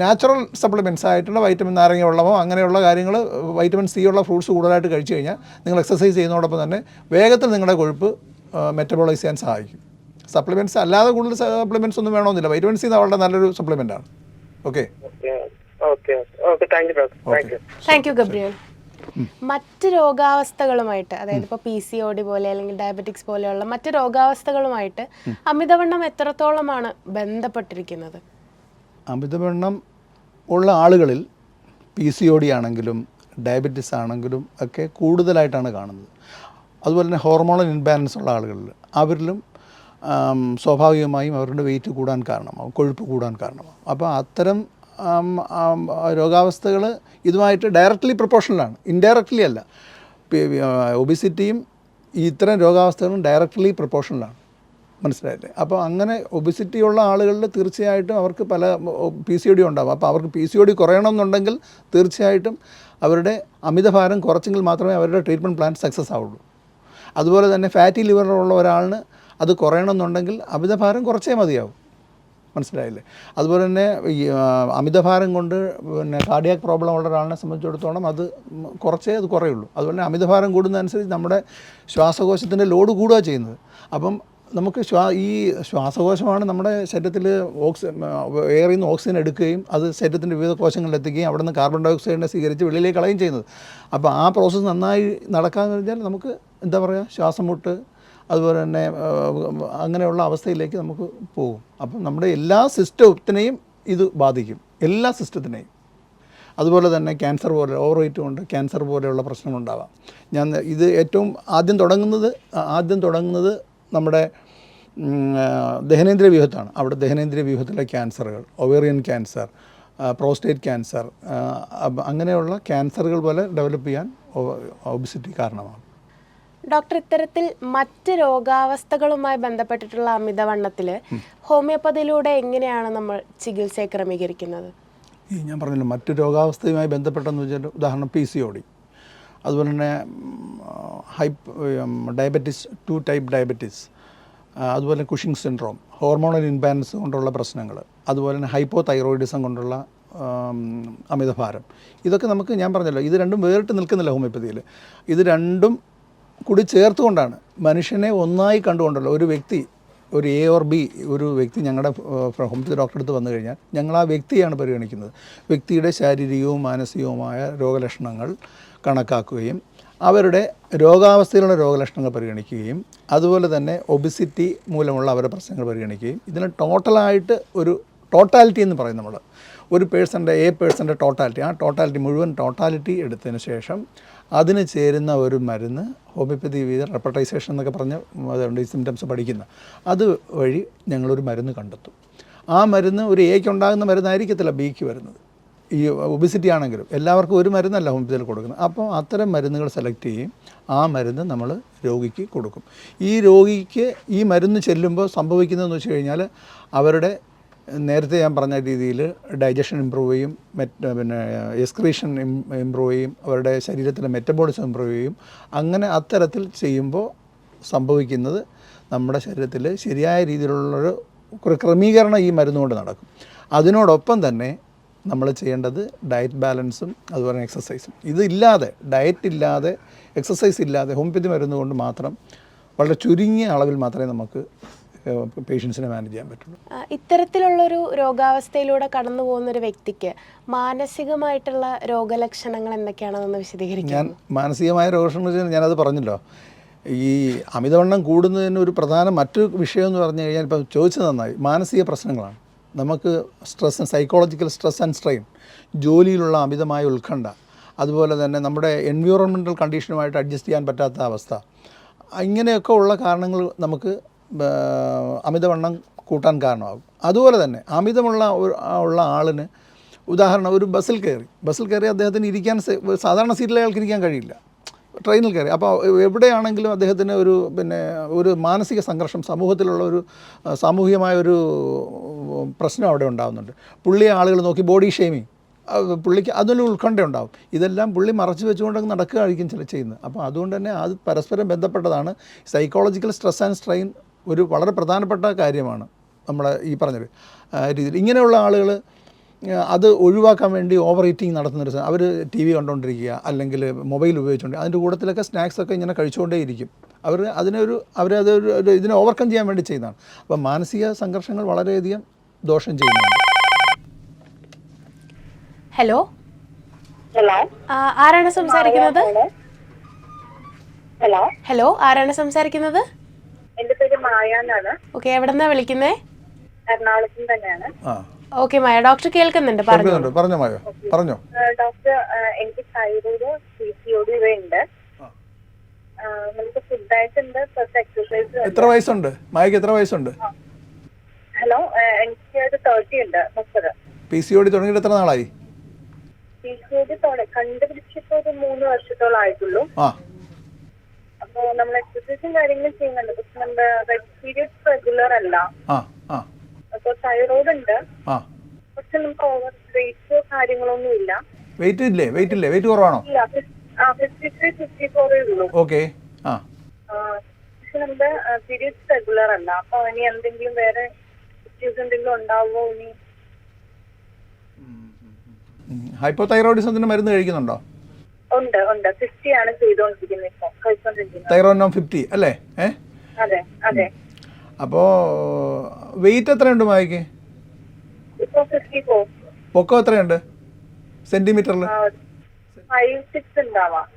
നാച്ചുറൽ സപ്ലിമെൻറ്റ്സ് ആയിട്ടുള്ള വൈറ്റമിൻ നാരങ്ങ വെള്ളമോ അങ്ങനെയുള്ള കാര്യങ്ങൾ, വൈറ്റമിൻ C ഉള്ള ഫ്രൂട്ട്സ് കൂടുതലായിട്ട് കഴിച്ചു കഴിഞ്ഞാൽ നിങ്ങൾ എക്സസൈസ് ചെയ്യുന്നതോടൊപ്പം തന്നെ വേഗത്തിൽ നിങ്ങളുടെ കൊഴുപ്പ് മെറ്റബോളൈസ് ചെയ്യാൻ സഹായിക്കും. സപ്ലിമെൻറ്റ്സ് അല്ലാതെ കൂടുതൽ സപ്ലിമെൻറ്റ്സ് ഒന്നും വേണമെന്നില്ല. വൈറ്റമിൻ C വളരെ നല്ലൊരു സപ്ലിമെൻ്റാണ്. Okay, thank you Gabriel. മറ്റ് രോഗാവസ്ഥകളുമായിട്ട്, അതായത് ഇപ്പോൾ PCOD പോലെ അല്ലെങ്കിൽ ഡയബറ്റിക്സ് പോലെയുള്ള മറ്റ് രോഗാവസ്ഥകളുമായിട്ട് അമിതവണ്ണം എത്രത്തോളമാണ് ബന്ധപ്പെട്ടിരിക്കുന്നത്? അമിതവണ്ണം ഉള്ള ആളുകളിൽ PCOD ആണെങ്കിലും ഡയബറ്റിസ് ആണെങ്കിലും ഒക്കെ കൂടുതലായിട്ടാണ് കാണുന്നത്. അതുപോലെ തന്നെ ഹോർമോണൽ ഇൻബാലൻസ് ഉള്ള ആളുകളിൽ, അവരിലും സ്വാഭാവികമായും അവരുടെ വെയിറ്റ് കൂടാൻ കാരണമാകും, കൊഴുപ്പ് കൂടാൻ കാരണമാകും. അപ്പോൾ അത്തരം രോഗാവസ്ഥകൾ ഇതുമായിട്ട് ഡയറക്റ്റ്ലി പ്രൊപ്പോർഷണലാണ്, ഇൻഡയറക്റ്റ്ലി അല്ല. ഒബിസിറ്റിയും ഇത്തരം രോഗാവസ്ഥകളും ഡയറക്റ്റ്ലി പ്രൊപ്പോർഷണലാണ്. മനസ്സിലായില്ലേ? അപ്പോൾ അങ്ങനെ ഒബിസിറ്റി ഉള്ള ആളുകളിൽ തീർച്ചയായിട്ടും അവർക്ക് പല PCOD ഉണ്ടാകും. അപ്പോൾ അവർക്ക് PCOD കുറയണമെന്നുണ്ടെങ്കിൽ തീർച്ചയായിട്ടും അവരുടെ അമിതഭാരം കുറച്ചെങ്കിൽ മാത്രമേ അവരുടെ ട്രീറ്റ്മെൻറ്റ് പ്ലാൻ സക്സസ് ആവുള്ളൂ. അതുപോലെ തന്നെ ഫാറ്റി ലിവർ ഉള്ള ഒരാളിന് അത് കുറയണമെന്നുണ്ടെങ്കിൽ അമിതഭാരം കുറച്ചേ മതിയാവും. മനസ്സിലായില്ലേ? അതുപോലെ തന്നെ ഈ അമിതഭാരം കൊണ്ട് പിന്നെ കാർഡിയാക് പ്രോബ്ലം ഉള്ള ഒരാളിനെ സംബന്ധിച്ചിടത്തോളം അത് കുറച്ചേ അത് കുറയുള്ളൂ. അതുപോലെ തന്നെ അമിതഭാരം കൂടുന്നതനുസരിച്ച് നമ്മുടെ ശ്വാസകോശത്തിൻ്റെ ലോഡ് കൂടുക ചെയ്യുന്നത്. അപ്പം നമുക്ക് ഈ ശ്വാസകോശമാണ് നമ്മുടെ ശരീരത്തിൽ എയറിൽ നിന്ന് ഓക്സിജൻ എടുക്കുകയും അത് ശരീരത്തിൻ്റെ വിവിധ കോശങ്ങളിൽ എത്തിക്കുകയും അവിടെ നിന്ന് കാർബൺ ഡൈ ഓക്സൈഡിനെ സ്വീകരിച്ച് വെളിയിലേക്ക് കളയുകയും ചെയ്യുന്നത്. അപ്പോൾ ആ പ്രോസസ്സ് നന്നായി നടക്കാമെന്ന് കഴിഞ്ഞാൽ നമുക്ക് എന്താ പറയുക, ശ്വാസം മുട്ട് അതുപോലെ തന്നെ അങ്ങനെയുള്ള അവസ്ഥയിലേക്ക് നമുക്ക് പോകും. അപ്പം നമ്മുടെ എല്ലാ സിസ്റ്റത്തിനെയും ഇത് ബാധിക്കും, എല്ലാ സിസ്റ്റത്തിനെയും. അതുപോലെ തന്നെ ക്യാൻസർ പോലെ ഓവർ വെയ്റ്റ് കൊണ്ട് ക്യാൻസർ പോലെയുള്ള പ്രശ്നങ്ങളുണ്ടാവാം. ഇത് ഏറ്റവും ആദ്യം തുടങ്ങുന്നത് നമ്മുടെ ദഹനേന്ദ്രിയ വ്യൂഹത്താണ്. അവിടെ ദഹനേന്ദ്രിയ വ്യൂഹത്തിലെ ക്യാൻസറുകൾ, ഒവേറിയൻ ക്യാൻസർ, പ്രോസ്റ്റേറ്റ് ക്യാൻസർ, അങ്ങനെയുള്ള ക്യാൻസറുകൾ പോലെ ഡെവലപ്പ് ചെയ്യാൻ ഒബിസിറ്റി കാരണമാണ്. ഡോക്ടർ, ഇത്തരത്തിൽ മറ്റ് രോഗാവസ്ഥകളുമായി ബന്ധപ്പെട്ടിട്ടുള്ള അമിതവണ്ണത്തിൽ ഹോമിയോപ്പതിയിലൂടെ എങ്ങനെയാണ് നമ്മൾ ചികിത്സയെ ക്രമീകരിക്കുന്നത്? ഞാൻ പറഞ്ഞല്ലോ, മറ്റ് രോഗാവസ്ഥയുമായി ബന്ധപ്പെട്ടെന്ന് വെച്ചാൽ ഉദാഹരണം PCOD, അതുപോലെ തന്നെ ഡയബറ്റിസ് 2 ടൈപ്പ് ഡയബറ്റിസ്, അതുപോലെ കുഷിംഗ് സിൻഡ്രോം, ഹോർമോണൽ ഇൻബാലൻസ് കൊണ്ടുള്ള പ്രശ്നങ്ങൾ, അതുപോലെ തന്നെ ഹൈപ്പോതൈറോയിഡിസം കൊണ്ടുള്ള അമിതഭാരം. ഇതൊക്കെ നമുക്ക്, ഞാൻ പറഞ്ഞല്ലോ, ഇത് രണ്ടും വേറിട്ട് നിൽക്കുന്നില്ല ഹോമിയോപ്പതിയിൽ. ഇത് രണ്ടും കൂടി ചേർത്തുകൊണ്ടാണ് മനുഷ്യനെ ഒന്നായി കണ്ടുകൊണ്ടല്ലോ ഒരു വ്യക്തി, ഒരു A or B ഒരു വ്യക്തി ഞങ്ങളുടെ ഹോമിയോപ്പതി ഡോക്ടറെ അടുത്ത് വന്നു കഴിഞ്ഞാൽ ഞങ്ങൾ ആ വ്യക്തിയാണ് പരിഗണിക്കുന്നത്. വ്യക്തിയുടെ ശാരീരികവും മാനസികവുമായ രോഗലക്ഷണങ്ങൾ കണക്കാക്കുകയും അവരുടെ രോഗാവസ്ഥയിലുള്ള രോഗലക്ഷണങ്ങൾ പരിഗണിക്കുകയും അതുപോലെ തന്നെ ഒബിസിറ്റി മൂലമുള്ള അവരുടെ പ്രശ്നങ്ങൾ പരിഗണിക്കുകയും ഇതിന് ടോട്ടലായിട്ട് ഒരു ടോട്ടാലിറ്റി എന്ന് പറയും നമ്മൾ. ഒരു പേഴ്സൻ്റെ ടോട്ടാലിറ്റി, ആ ടോട്ടാലിറ്റി മുഴുവൻ ടോട്ടാലിറ്റി എടുത്തതിന് ശേഷം അതിന് ചേരുന്ന ഒരു മരുന്ന്, ഹോമിയോപ്പതി വിവിധ റെപ്പർട്ടൈസേഷൻ എന്നൊക്കെ പറഞ്ഞ് അതുകൊണ്ട് ഈ സിംറ്റംസ് പഠിക്കുന്ന അത് വഴി ഞങ്ങളൊരു മരുന്ന് കണ്ടെത്തും. ആ മരുന്ന് ഒരു Aക്ക് ഉണ്ടാകുന്ന മരുന്നായിരിക്കത്തില്ല Bക്ക് വരുന്നത്. ഈ ഒബിസിറ്റി ആണെങ്കിലും എല്ലാവർക്കും ഒരു മരുന്നല്ല ഹോമിയോപ്പതിയിൽ കൊടുക്കുന്നത്. അപ്പോൾ അത്തരം മരുന്നുകൾ സെലക്ട് ചെയ്യും, ആ മരുന്ന് നമ്മൾ രോഗിക്ക് കൊടുക്കും. ഈ രോഗിക്ക് ഈ മരുന്ന് ചെല്ലുമ്പോൾ സംഭവിക്കുന്നതെന്ന് വെച്ച് കഴിഞ്ഞാൽ അവരുടെ നേരത്തെ ഞാൻ പറഞ്ഞ രീതിയിൽ ഡൈജഷൻ ഇമ്പ്രൂവ് ചെയ്യും, പിന്നെ എക്സ്ക്രീഷൻ ഇമ്പ്രൂവ് ചെയ്യും, അവരുടെ ശരീരത്തിലെ മെറ്റബോളിസം ഇമ്പ്രൂവ് ചെയ്യും. അങ്ങനെ അത്തരത്തിൽ ചെയ്യുമ്പോൾ സംഭവിക്കുന്നത് നമ്മുടെ ശരീരത്തിൽ ശരിയായ രീതിയിലുള്ളൊരു ക്രമീകരണം ഈ മരുന്നുകൊണ്ട് നടക്കും. അതിനോടൊപ്പം തന്നെ നമ്മൾ ചെയ്യേണ്ടത് ഡയറ്റ് ബാലൻസും അതുപോലെ എക്സസൈസും. ഇതില്ലാതെ, ഡയറ്റ് ഇല്ലാതെ, എക്സസൈസ് ഇല്ലാതെ ഹോമിയോപ്പതി മരുന്ന് കൊണ്ട് മാത്രം വളരെ ചുരുങ്ങിയ അളവിൽ മാത്രമേ നമുക്ക് പേഷ്യൻസിനെ മാനേജ് ചെയ്യാൻ പറ്റുള്ളൂ. ഇത്തരത്തിലുള്ളൊരു രോഗാവസ്ഥയിലൂടെ കടന്നു പോകുന്നൊരു വ്യക്തിക്ക് മാനസികമായിട്ടുള്ള രോഗലക്ഷണങ്ങൾ എന്തൊക്കെയാണെന്ന് വിശദീകരിക്കും? ഞാൻ മാനസികമായ രോഗലക്ഷണം വെച്ചാൽ ഞാനത് പറഞ്ഞല്ലോ. ഈ അമിതവണ്ണം കൂടുന്നതിന് ഒരു പ്രധാന മറ്റൊരു വിഷയം എന്ന് പറഞ്ഞു കഴിഞ്ഞാൽ, ഇപ്പം ചോദിച്ചത് നന്നായി, മാനസിക പ്രശ്നങ്ങളാണ്. നമുക്ക് stress, psychological stress and strain, ജോലിയിലുള്ള അമിതമായ ഉത്കണ്ഠ, അതുപോലെ തന്നെ നമ്മുടെ എൻവയോൺമെൻറ്റൽ കണ്ടീഷനുമായിട്ട് അഡ്ജസ്റ്റ് ചെയ്യാൻ പറ്റാത്ത അവസ്ഥ, ഇങ്ങനെയൊക്കെ ഉള്ള കാരണങ്ങൾ നമുക്ക് അമിതവണ്ണം കൂട്ടാൻ കാരണമാകും. അതുപോലെ തന്നെ ഉള്ള ആളിന് ഉദാഹരണം, ഒരു ബസ്സിൽ കയറി അദ്ദേഹത്തിന് ഇരിക്കാൻ സാധാരണ സീറ്റിൽ അയാൾക്ക് ഇരിക്കാൻ കഴിയില്ല, ട്രെയിനിൽ കയറി. അപ്പോൾ എവിടെയാണെങ്കിലും അദ്ദേഹത്തിന് ഒരു മാനസിക സംഘർഷം, സമൂഹത്തിലുള്ള ഒരു സാമൂഹികമായ ഒരു പ്രശ്നം അവിടെ ഉണ്ടാകുന്നുണ്ട്. പുള്ളിയെ ആളുകൾ നോക്കി ബോഡി ഷെയ്മിങ്, പുള്ളിക്ക് അതിനൊരു ഉത്കണ്ഠ ഉണ്ടാവും. ഇതെല്ലാം പുള്ളി മറച്ചു വെച്ചുകൊണ്ട് നടക്കുകയായിരിക്കും ചെയ്യുന്നത്. അപ്പോൾ അതുകൊണ്ട് തന്നെ അത് പരസ്പരം ബന്ധപ്പെട്ടതാണ്. സൈക്കോളജിക്കൽ സ്ട്രെസ് ആൻഡ് സ്ട്രെയിൻ ഒരു വളരെ പ്രധാനപ്പെട്ട കാര്യമാണ് നമ്മളെ ഈ പറഞ്ഞൊരു രീതിയിൽ. ഇങ്ങനെയുള്ള ആളുകൾ അത് ഒഴിവാക്കാൻ വേണ്ടി ഓവർ ഈറ്റിംഗ് നടത്തുന്നൊരു, അവർ TV കണ്ടുകൊണ്ടിരിക്കുക, അല്ലെങ്കിൽ മൊബൈൽ ഉപയോഗിച്ചുകൊണ്ട് അതിൻ്റെ കൂട്ടത്തിലൊക്കെ സ്നാക്സൊക്കെ ഇങ്ങനെ കഴിച്ചുകൊണ്ടേയിരിക്കും. അവരതൊരു ഇതിനെ ഓവർകം ചെയ്യാൻ വേണ്ടി ചെയ്യുന്നതാണ്. അപ്പം മാനസിക സംഘർഷങ്ങൾ വളരെയധികം ദോഷം ചെയ്യുന്നുണ്ട്. ഹലോ, ആരാണ് സംസാരിക്കുന്നത്? ഹലോ, ആരാണ് സംസാരിക്കുന്നത്? എന്റെ പേര് മായ എന്നാണ്. ഓക്കെ, എവിടെന്നാ വിളിക്കുന്നേ? എറണാകുളത്ത് തന്നെയാണ്. ഓക്കെ മായ, ഡോക്ടർ കേൾക്കുന്നുണ്ട്, പറഞ്ഞോ. ഡോക്ടർ, എനിക്ക് തൈറോയ്ഡ്, PCOD ഇവയുണ്ട്. നമുക്ക് ഫുഡ് ഡയറ്റ് ഉണ്ട്, പ്ലസ് എക്സസൈസ്. എത്ര വയസ്സുണ്ട് മായക്ക്? എത്ര വയസ്സുണ്ട്? ഹലോ, എനിക്ക് ഒരു 30 ഉണ്ട്, 30. PCOD തുടങ്ങിയിട്ട് എത്ര നാളായി? PCOD കണ്ടുപിടിച്ചിട്ട് ഒരു 3 വർഷത്തോളം ആയിട്ടുള്ളൂ. അപ്പൊ നമ്മൾ എക്സസൈസും കാര്യങ്ങളും ചെയ്യുന്നുണ്ട്, പക്ഷെ നമ്മുടെ പീരിയഡ്സ് റെഗുലർ അല്ല. അപ്പൊ തൈറോയ്ഡ് ഉണ്ട്, പക്ഷെ നമുക്ക് ഓവർ വെയിറ്റ് കാര്യങ്ങളൊന്നും ഇല്ല. വെയിറ്റ് കുറവാണോ? ഇല്ല, 53, 54 ഉള്ളൂ. ഓക്കെ. പക്ഷെ നമ്മുടെ പീരിയഡ്സ് റെഗുലർ അല്ല. അപ്പൊ ഇനി എന്തെങ്കിലും വേറെ ഇഷ്യൂസ് എന്തെങ്കിലും ഉണ്ടാവുമോ ഇനി? ഹൈപ്പോതൈറോയിഡിസത്തിന് മരുന്ന് കഴിക്കുന്നുണ്ടോ? ഉണ്ട് 50 ആണ് ചെയ്തോണ്ടിരിക്കുന്നത് ഇപ്പൊ, കഴിച്ചോണ്ടിരിക്കുന്നത്. തൈറോയിഡിനം 50 അല്ലേ? അതെ അതെ. അപ്പോൾ വെയിറ്റ് എത്രയുണ്ട് മായക്ക്? ഇപ്പൊ 54. പൊക്കം എത്രയുണ്ട് സെന്റിമീറ്ററിൽ? 5'6" ഉണ്ടാവാം.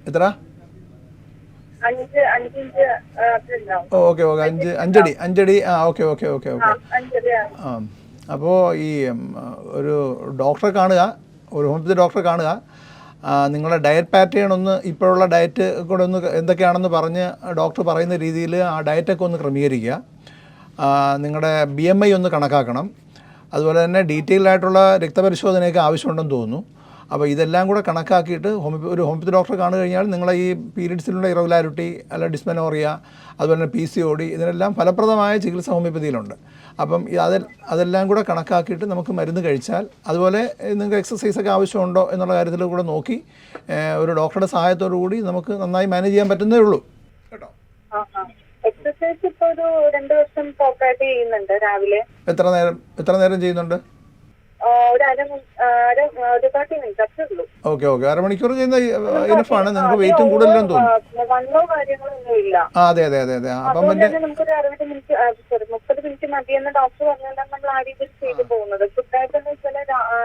എത്ര? 5 ഇഞ്ച് അത്ര ഉണ്ടാവും. ഓക്കെ അഞ്ചടി. ഓക്കെ ആ. അപ്പോൾ ഈ ഒരു ഡോക്ടറെ കാണുക, ഒരു ഹോമിയോപ്പതി ഡോക്ടറെ കാണുക. നിങ്ങളുടെ ഡയറ്റ് പാറ്റേൺ ഒന്ന്, ഇപ്പോഴുള്ള ഡയറ്റ് കൂടെ ഒന്ന് എന്തൊക്കെയാണെന്ന് പറഞ്ഞ് ഡോക്ടർ പറയുന്ന രീതിയിൽ ആ ഡയറ്റൊക്കെ ഒന്ന് ക്രമീകരിക്കുക. നിങ്ങളുടെ BMI ഒന്ന് കണക്കാക്കണം. അതുപോലെ തന്നെ ഡീറ്റെയിൽഡ് ആയിട്ടുള്ള രക്തപരിശോധനയൊക്കെ ആവശ്യമുണ്ടെന്ന് തോന്നുന്നു. അപ്പോൾ ഇതെല്ലാം കൂടെ കണക്കാക്കിയിട്ട് ഒരു ഹോമിയോപ്പതി ഡോക്ടറെ കാണു കഴിഞ്ഞാൽ നിങ്ങളെ ഈ പീരീഡ്സിലുള്ള ഇറഗുലാരിറ്റി, അല്ല ഡിസ്മെനോറിയ, അതുപോലെ തന്നെ PCOD, ഇതിനെല്ലാം ഫലപ്രദമായ ചികിത്സ ഹോമിയോപ്പതിയിലുണ്ട്. അപ്പം അതെല്ലാം കൂടെ കണക്കാക്കിയിട്ട് നമുക്ക് മരുന്ന് കഴിച്ചാൽ, അതുപോലെ നിങ്ങൾക്ക് എക്സസൈസൊക്കെ ആവശ്യമുണ്ടോ എന്നുള്ള കാര്യത്തിൽ കൂടെ നോക്കി ഒരു ഡോക്ടറുടെ സഹായത്തോടു കൂടി നമുക്ക് നന്നായി മാനേജ് ചെയ്യാൻ പറ്റുന്നേ ഉള്ളൂ കേട്ടോ. എക്സസൈസ് ഇപ്പൊ ഒരു 2 വർഷം പ്രോപ്പറായിട്ട് ചെയ്യുന്നുണ്ട്. രാവിലെ എത്ര നേരം ചെയ്യുന്നുണ്ട്? ഒരു 30 മിനിറ്റ് അത്രേ ഉള്ളൂ. ഓക്കെ അരമണിക്കൂർ ചെയ്യുന്ന ഇനഫാണ്. നിങ്ങൾക്ക് വെയിറ്റും കൂടുതലെന്ന് തോന്നുന്നു. വണ്ണോ കാര്യങ്ങളൊന്നും ഇല്ല. അതെ. അപ്പം നമുക്കൊരു 60 മിനിറ്റ് 30 മിനിറ്റ് മതിയെന്ന് ഡോക്ടർ പറഞ്ഞുകൊണ്ടാണ് നമ്മൾ ആ രീതിയിൽ ചെയ്തു പോകുന്നത്. ഫുഡായിട്ടെന്ന് വെച്ചാൽ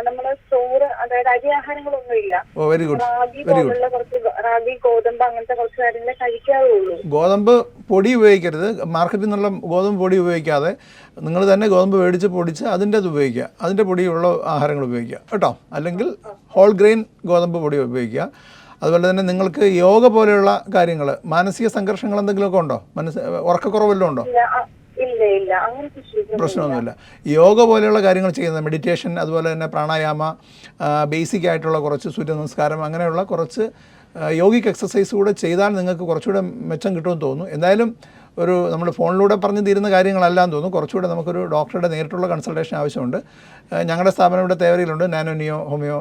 നമ്മള് ചോറ്, അതായത് അരി ആഹാരങ്ങളൊന്നും ഇല്ല. Very good. പോലുള്ള കുറച്ച് റാഗി, ഗോതമ്പ് അങ്ങനത്തെ കുറച്ച് കാര്യങ്ങളെ കഴിക്കാറുള്ളൂ. ഗോതമ്പ് പൊടി ഉപയോഗിക്കരുത്. മാർക്കറ്റിൽ നിന്നുള്ള ഗോതമ്പ് പൊടി ഉപയോഗിക്കാതെ നിങ്ങൾ തന്നെ ഗോതമ്പ് മേടിച്ച് പൊടിച്ച് അതിൻ്റെ അത് ഉപയോഗിക്കുക. അതിൻ്റെ പൊടിയുള്ള ആഹാരങ്ങൾ ഉപയോഗിക്കുക കേട്ടോ. അല്ലെങ്കിൽ ഹോൾ ഗ്രെയിൻ ഗോതമ്പ് പൊടി ഉപയോഗിക്കുക. അതുപോലെ തന്നെ നിങ്ങൾക്ക് യോഗ പോലെയുള്ള കാര്യങ്ങൾ, മാനസിക സംഘർഷങ്ങൾ എന്തെങ്കിലുമൊക്കെ ഉണ്ടോ? ഉറക്കക്കുറവെല്ലാം ഉണ്ടോ? ഇല്ല, അങ്ങനത്തെ പ്രശ്നമൊന്നുമില്ല. യോഗ പോലെയുള്ള കാര്യങ്ങൾ ചെയ്യുന്നത്, മെഡിറ്റേഷൻ, അതുപോലെ തന്നെ പ്രാണായാമ, ബേസിക് ആയിട്ടുള്ള കുറച്ച് സൂര്യ നമസ്കാരം, അങ്ങനെയുള്ള കുറച്ച് യോഗിക് എക്സസൈസ് കൂടെ ചെയ്താൽ നിങ്ങൾക്ക് കുറച്ചുകൂടെ മെച്ചം കിട്ടുമെന്ന് തോന്നുന്നു. എന്തായാലും നമ്മൾ ഫോണിലൂടെ പറഞ്ഞു തീരുന്ന കാര്യങ്ങളെല്ലാം തോന്നുന്നു. കുറച്ചുകൂടെ നമുക്കൊരു ഡോക്ടറുടെ നേരിട്ടുള്ള കൺസൾട്ടേഷൻ ആവശ്യമുണ്ട്. ഞങ്ങളുടെ സ്ഥാപനം ഇവിടെ തേവരയിലുണ്ട്, നാനോ ഹോമിയോ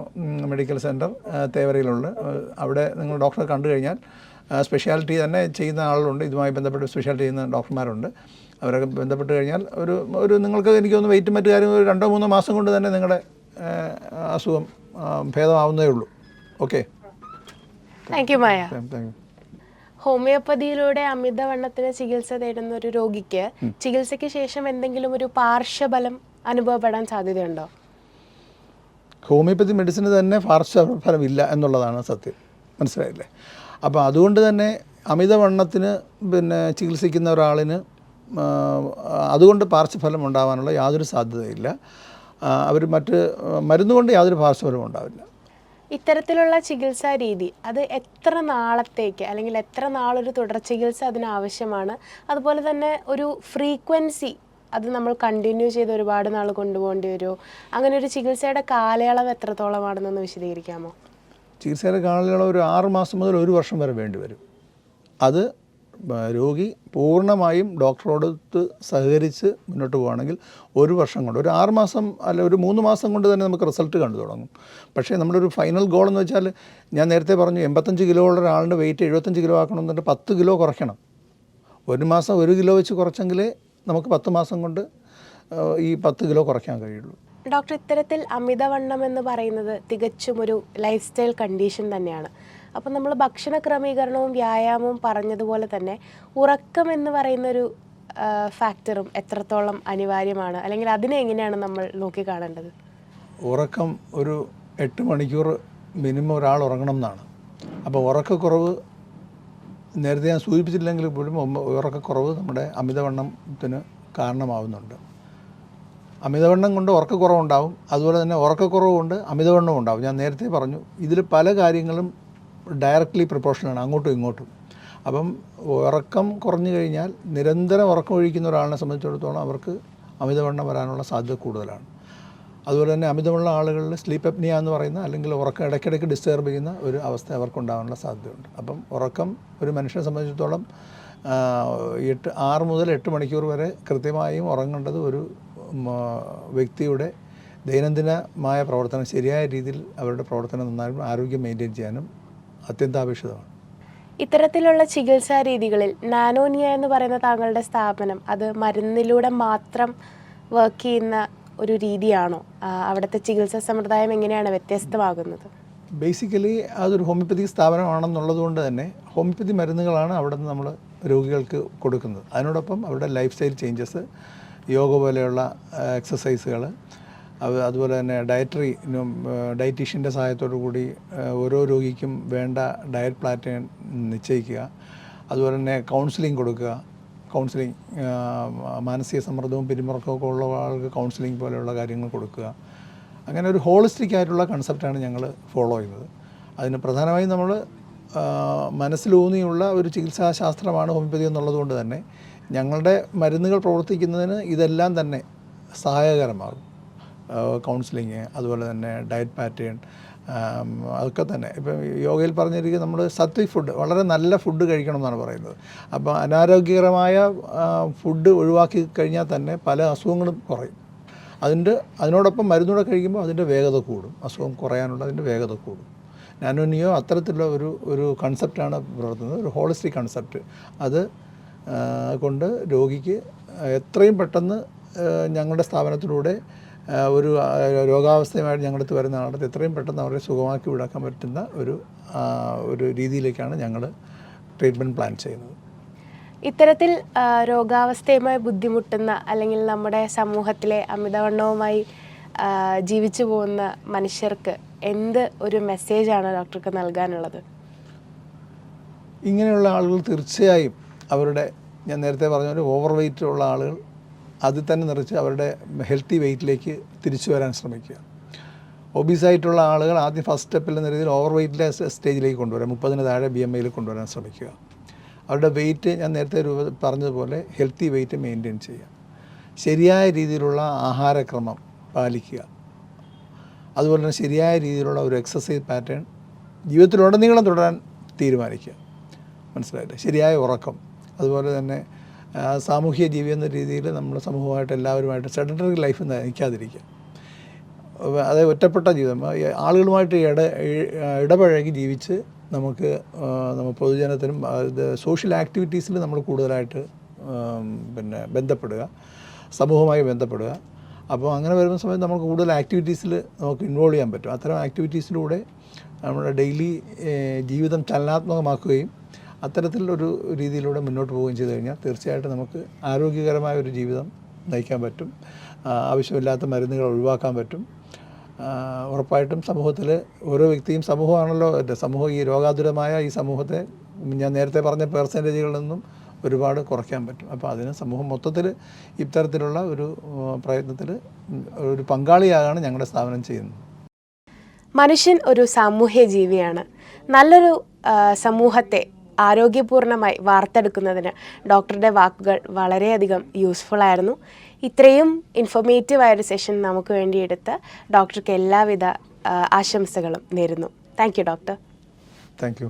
മെഡിക്കൽ സെൻറ്റർ തേവരയിലുണ്ട്. അവിടെ നിങ്ങൾ ഡോക്ടറെ കണ്ടു കഴിഞ്ഞാൽ സ്പെഷ്യാലിറ്റി തന്നെ ചെയ്യുന്ന ആളുകളുണ്ട്. ഇതുമായി ബന്ധപ്പെട്ട് സ്പെഷ്യാലിറ്റി ചെയ്യുന്ന ഡോക്ടർമാരുണ്ട്. അവരൊക്കെ ബന്ധപ്പെട്ട് കഴിഞ്ഞാൽ ഒരു നിങ്ങൾക്ക് എനിക്ക് തോന്നുന്നു വെയിറ്റും മറ്റു കാര്യങ്ങൾ 2-3 മാസം കൊണ്ട് തന്നെ നിങ്ങളുടെ അസുഖം ഭേദമാവുന്നേ ഉള്ളൂ. Okay, thank you Maya. Thank you. ഹോമിയോപ്പതിയിലൂടെ അമിതവണ്ണത്തിന് ചികിത്സ തേടുന്ന ഒരു രോഗിക്ക് ചികിത്സയ്ക്ക് ശേഷം എന്തെങ്കിലും ഒരു പാർശ്വഫലം അനുഭവപ്പെടാൻ സാധ്യതയുണ്ടോ? ഹോമിയോപ്പതി മെഡിസിന് തന്നെ പാർശ്വഫലമില്ല എന്നുള്ളതാണ് സത്യം. മനസ്സിലായില്ലേ? അപ്പോൾ അതുകൊണ്ട് തന്നെ അമിതവണ്ണത്തിന് ചികിത്സിക്കുന്ന ഒരാളിന് അതുകൊണ്ട് പാർശ്വഫലം ഉണ്ടാകാനുള്ള യാതൊരു സാധ്യതയില്ല. അവർ മറ്റ് മരുന്നുകൊണ്ട് യാതൊരു പാർശ്വഫലവും ഉണ്ടാവില്ല. ഇത്തരത്തിലുള്ള ചികിത്സാ രീതി അത് എത്ര നാളത്തേക്ക്, അല്ലെങ്കിൽ എത്ര നാളൊരു തുടർ ചികിത്സ അതിനാവശ്യമാണ്? അതുപോലെ തന്നെ ഒരു ഫ്രീക്വൻസി അത് നമ്മൾ കണ്ടിന്യൂ ചെയ്ത് ഒരുപാട് നാൾ കൊണ്ടുപോകേണ്ടി വരുമോ? അങ്ങനെ ഒരു ചികിത്സയുടെ കാലയളവ് എത്രത്തോളമാണെന്നൊന്ന് വിശദീകരിക്കാമോ? ചികിത്സയുടെ കാലയളവ് ഒരു 6 മാസം മുതൽ 1 വർഷം വരെ വേണ്ടി വരും. അത് രോഗി പൂർണ്ണമായും ഡോക്ടറോടൊത്ത് സഹകരിച്ച് മുന്നോട്ട് പോവുകയാണെങ്കിൽ 1 വർഷം കൊണ്ട്, ഒരു 6 മാസം അല്ല ഒരു 3 മാസം കൊണ്ട് തന്നെ നമുക്ക് റിസൾട്ട് കണ്ടു തുടങ്ങും. പക്ഷേ നമ്മുടെ ഒരു ഫൈനൽ ഗോൾ എന്ന് വെച്ചാൽ, ഞാൻ നേരത്തെ പറഞ്ഞു 85 കിലോ ഉള്ള ഒരാളുടെ വെയിറ്റ് 75 കിലോ ആക്കണമെന്നുണ്ടെങ്കിൽ 10 കിലോ കുറയ്ക്കണം. 1 മാസം 1 കിലോ വെച്ച് കുറച്ചെങ്കിലേ നമുക്ക് 10 മാസം കൊണ്ട് ഈ 10 കിലോ കുറയ്ക്കാൻ കഴിയുള്ളൂ. ഡോക്ടർ, ഇത്തരത്തിൽ അമിതവണ്ണം എന്ന് പറയുന്നത് തികച്ചും ഒരു ലൈഫ് സ്റ്റൈൽ കണ്ടീഷൻ തന്നെയാണ്. അപ്പം നമ്മൾ ഭക്ഷണ ക്രമീകരണവും വ്യായാമവും പറഞ്ഞതുപോലെ തന്നെ ഉറക്കം എന്ന് പറയുന്നൊരു ഫാക്ടറും എത്രത്തോളം അനിവാര്യമാണ്, അല്ലെങ്കിൽ അതിനെ എങ്ങനെയാണ് നമ്മൾ നോക്കിക്കാണേണ്ടത്? ഉറക്കം ഒരു 8 മണിക്കൂർ മിനിമം ഒരാൾ ഉറങ്ങണം എന്നാണ്. അപ്പോൾ ഉറക്കക്കുറവ് നേരത്തെ ഞാൻ സൂചിപ്പിച്ചില്ലെങ്കിൽ പോലും ഉറക്കക്കുറവ് നമ്മുടെ അമിതവണ്ണത്തിന് കാരണമാവുന്നുണ്ട്. അമിതവണ്ണം കൊണ്ട് ഉറക്കക്കുറവുണ്ടാവും, അതുപോലെ തന്നെ ഉറക്കക്കുറവ് കൊണ്ട് അമിതവണ്ണവും ഉണ്ടാവും. ഞാൻ നേരത്തെ പറഞ്ഞു, ഇതിൽ പല കാര്യങ്ങളും ഡയറക്റ്റ്ലി പ്രൊപ്പോർഷനാണ് അങ്ങോട്ടും ഇങ്ങോട്ടും. അപ്പം ഉറക്കം കുറഞ്ഞു കഴിഞ്ഞാൽ നിരന്തരം ഉറക്കം ഒഴിക്കുന്ന ഒരാളിനെ സംബന്ധിച്ചിടത്തോളം അവർക്ക് അമിതവണ്ണം വരാനുള്ള സാധ്യത കൂടുതലാണ്. അതുപോലെ തന്നെ അമിതമുള്ള ആളുകളിൽ സ്ലീപ്പ് അപ്നിയ എന്ന് പറയുന്ന, അല്ലെങ്കിൽ ഉറക്കം ഇടയ്ക്കിടയ്ക്ക് ഡിസ്റ്റർബ് ചെയ്യുന്ന ഒരു അവസ്ഥ അവർക്കുണ്ടാകാനുള്ള സാധ്യതയുണ്ട്. അപ്പം ഉറക്കം ഒരു മനുഷ്യനെ സംബന്ധിച്ചിടത്തോളം 6 മുതൽ 8 മണിക്കൂർ വരെ കൃത്യമായും ഉറങ്ങേണ്ടത് ഒരു വ്യക്തിയുടെ ദൈനംദിനമായ പ്രവർത്തനം ശരിയായ രീതിയിൽ അവരുടെ പ്രവർത്തനം നന്നായും ആരോഗ്യം മെയിൻറ്റെയിൻ ചെയ്യാനും അത്യന്താപേക്ഷിതമാണ്. ഇത്തരത്തിലുള്ള ചികിത്സാ രീതികളിൽ നാനോനിയ എന്ന് പറയുന്ന താങ്കളുടെ സ്ഥാപനം അത് മരുന്നിലൂടെ മാത്രം വർക്ക് ചെയ്യുന്ന ഒരു രീതിയാണോ? അവിടുത്തെ ചികിത്സാ സമ്പ്രദായം എങ്ങനെയാണ് വ്യത്യസ്തമാകുന്നത്? ബേസിക്കലി അതൊരു ഹോമിയോപ്പതി സ്ഥാപനമാണെന്നുള്ളത് കൊണ്ട് തന്നെ ഹോമിയോപ്പതി മരുന്നുകളാണ് അവിടെ നിന്ന് നമ്മൾ രോഗികൾക്ക് കൊടുക്കുന്നത്. അതിനോടൊപ്പം അവരുടെ ലൈഫ് സ്റ്റൈൽ ചേഞ്ചസ്, യോഗ പോലെയുള്ള എക്സസൈസുകൾ, അതുപോലെ തന്നെ ഡയറ്റീഷ്യൻ്റെ സഹായത്തോടു കൂടി ഓരോ രോഗിക്കും വേണ്ട ഡയറ്റ് പ്ലാറ്റേൺ നിശ്ചയിക്കുക. അതുപോലെ തന്നെ കൗൺസിലിംഗ് കൊടുക്കുക. കൗൺസിലിംഗ്, മാനസിക സമ്മർദ്ദവും പിരിമുറക്കമൊക്കെ ഉള്ള ആൾക്ക് കൗൺസിലിംഗ് പോലെയുള്ള കാര്യങ്ങൾ കൊടുക്കുക. അങ്ങനെ ഒരു ഹോളിസ്റ്റിക് ആയിട്ടുള്ള കൺസെപ്റ്റാണ് ഞങ്ങൾ ഫോളോ ചെയ്യുന്നത്. അതിന് പ്രധാനമായും നമ്മൾ മനസ്സിലൂന്നിയുള്ള ഒരു ചികിത്സാശാസ്ത്രമാണ് ഹോമിയോപ്പതി എന്നുള്ളത് കൊണ്ട് തന്നെ ഞങ്ങളുടെ മരുന്നുകൾ പ്രവർത്തിക്കുന്നതിന് ഇതെല്ലാം തന്നെ സഹായകരമാകും. കൗൺസിലിങ്, അതുപോലെ തന്നെ ഡയറ്റ് പാറ്റേൺ, അതൊക്കെ തന്നെ. ഇപ്പം യോഗയിൽ പറഞ്ഞിരിക്കുന്നത് നമ്മൾ സത്വിക് ഫുഡ്, വളരെ നല്ല ഫുഡ് കഴിക്കണം എന്നാണ് പറയുന്നത്. അപ്പോൾ അനാരോഗ്യകരമായ ഫുഡ് ഒഴിവാക്കി കഴിഞ്ഞാൽ തന്നെ പല അസുഖങ്ങളും കുറയും. അതിനോടൊപ്പം മരുന്നൂടെ കഴിക്കുമ്പോൾ അതിൻ്റെ വേഗത കൂടും, അസുഖം കുറയാനുള്ള അതിൻ്റെ വേഗത കൂടും. നാനോനിയോ അത്തരത്തിലുള്ള ഒരു കൺസെപ്റ്റാണ് പ്രവർത്തുന്നത്, ഒരു ഹോളിസ്റ്റിക് കൺസെപ്റ്റ്. അത് കൊണ്ട് രോഗിക്ക് എത്രയും പെട്ടെന്ന് ഞങ്ങളുടെ സ്ഥാപനത്തിലൂടെ ഒരു രോഗാവസ്ഥയുമായിട്ട് ഞങ്ങളടുത്ത് വരുന്ന ആളുടെ എത്രയും പെട്ടെന്ന് അവരെ സുഖമാക്കി വിടാക്കാൻ പറ്റുന്ന ഒരു രീതിയിലേക്കാണ് ഞങ്ങൾ ട്രീറ്റ്മെൻറ്റ് പ്ലാൻ ചെയ്യുന്നത്. ഇത്തരത്തിൽ രോഗാവസ്ഥയുമായി ബുദ്ധിമുട്ടുന്ന അല്ലെങ്കിൽ നമ്മുടെ സമൂഹത്തിലെ അമിതവണ്ണവുമായി ജീവിച്ചു പോകുന്ന മനുഷ്യർക്ക് എന്ത് ഒരു മെസ്സേജാണ് ഡോക്ടർക്ക് നൽകാനുള്ളത്? ഇങ്ങനെയുള്ള ആളുകൾ തീർച്ചയായും അവരുടെ, ഞാൻ നേരത്തെ പറഞ്ഞ പോലെ ഓവർ വെയ്റ്റ് ഉള്ള ആളുകൾ അതിൽ തന്നെ നിറച്ച് അവരുടെ ഹെൽത്തി വെയ്റ്റിലേക്ക് തിരിച്ചു വരാൻ ശ്രമിക്കുക. ഒബീസായിട്ടുള്ള ആളുകൾ ആദ്യം ഫസ്റ്റ് സ്റ്റെപ്പിൽ എന്ന രീതിയിൽ ഓവർ വെയ്റ്റിലെ സ്റ്റേജിലേക്ക് കൊണ്ടുവരാം, 30 താഴെ BMIയിൽ കൊണ്ടുവരാൻ ശ്രമിക്കുക. അവരുടെ വെയ്റ്റ് ഞാൻ നേരത്തെ പറഞ്ഞതുപോലെ ഹെൽത്തി വെയ്റ്റ് മെയിൻറ്റെയിൻ ചെയ്യുക. ശരിയായ രീതിയിലുള്ള ആഹാരക്രമം പാലിക്കുക. അതുപോലെ തന്നെ ശരിയായ രീതിയിലുള്ള ഒരു എക്സസൈസ് പാറ്റേൺ ജീവിതത്തിലുടനീളം തുടരാൻ തീരുമാനിക്കുക. മനസ്സിലായില്ലേ? ശരിയായ ഉറക്കം, അതുപോലെ തന്നെ സാമൂഹ്യ ജീവി എന്ന രീതിയിൽ നമ്മൾ സമൂഹമായിട്ട് എല്ലാവരുമായിട്ട് സെഡൻറ്ററി ലൈഫ് നയിക്കാതിരിക്കുക. അതായത് ഒറ്റപ്പെട്ട ജീവിതം, ആളുകളുമായിട്ട് ഇടപഴകി ജീവിച്ച് നമുക്ക് പൊതുജനത്തിനും സോഷ്യൽ ആക്ടിവിറ്റീസിൽ നമ്മൾ കൂടുതലായിട്ട് ബന്ധപ്പെടുക, സമൂഹവുമായി ബന്ധപ്പെടുക. അപ്പോൾ അങ്ങനെ വരുന്ന സമയത്ത് നമുക്ക് കൂടുതൽ ആക്ടിവിറ്റീസിൽ നമുക്ക് ഇൻവോൾവ് ചെയ്യാൻ പറ്റും. അത്തരം ആക്ടിവിറ്റീസിലൂടെ നമ്മുടെ ഡെയിലി ജീവിതം ചലനാത്മകമാക്കുകയും അത്തരത്തിലൊരു രീതിയിലൂടെ മുന്നോട്ട് പോവുകയും ചെയ്തു കഴിഞ്ഞാൽ തീർച്ചയായിട്ടും നമുക്ക് ആരോഗ്യകരമായ ഒരു ജീവിതം നയിക്കാൻ പറ്റും. ആവശ്യമില്ലാത്ത മരുന്നുകൾ ഒഴിവാക്കാൻ പറ്റും. ഉറപ്പായിട്ടും സമൂഹത്തിൽ ഓരോ വ്യക്തിയും, സമൂഹമാണല്ലോ സമൂഹം, ഈ രോഗാതുരമായ ഈ സമൂഹത്തെ ഞാൻ നേരത്തെ പറഞ്ഞ പെർസെൻറ്റേജുകളിൽ നിന്നും ഒരുപാട് കുറയ്ക്കാൻ പറ്റും. അപ്പോൾ അതിന് സമൂഹം മൊത്തത്തിൽ ഇത്തരത്തിലുള്ള ഒരു പ്രയത്നത്തിൽ ഒരു പങ്കാളിയാകാണ് ഞങ്ങളുടെ സ്ഥാപനം ചെയ്യുന്നത്. മനുഷ്യൻ ഒരു സാമൂഹ്യ ജീവിയാണ്. നല്ലൊരു സമൂഹത്തെ ആരോഗ്യപൂർണ്ണമായി വാർത്തെടുക്കുന്നതിന് ഡോക്ടറുടെ വാക്കുകൾ വളരെയധികം യൂസ്ഫുൾ ആയിരുന്നു. ഇത്രയും ഇൻഫോർമേറ്റീവായൊരു സെഷൻ നമുക്ക് വേണ്ടി എടുത്ത് ഡോക്ടർക്ക് എല്ലാവിധ ആശംസകളും നേരുന്നു. Thank you doctor. Thank you.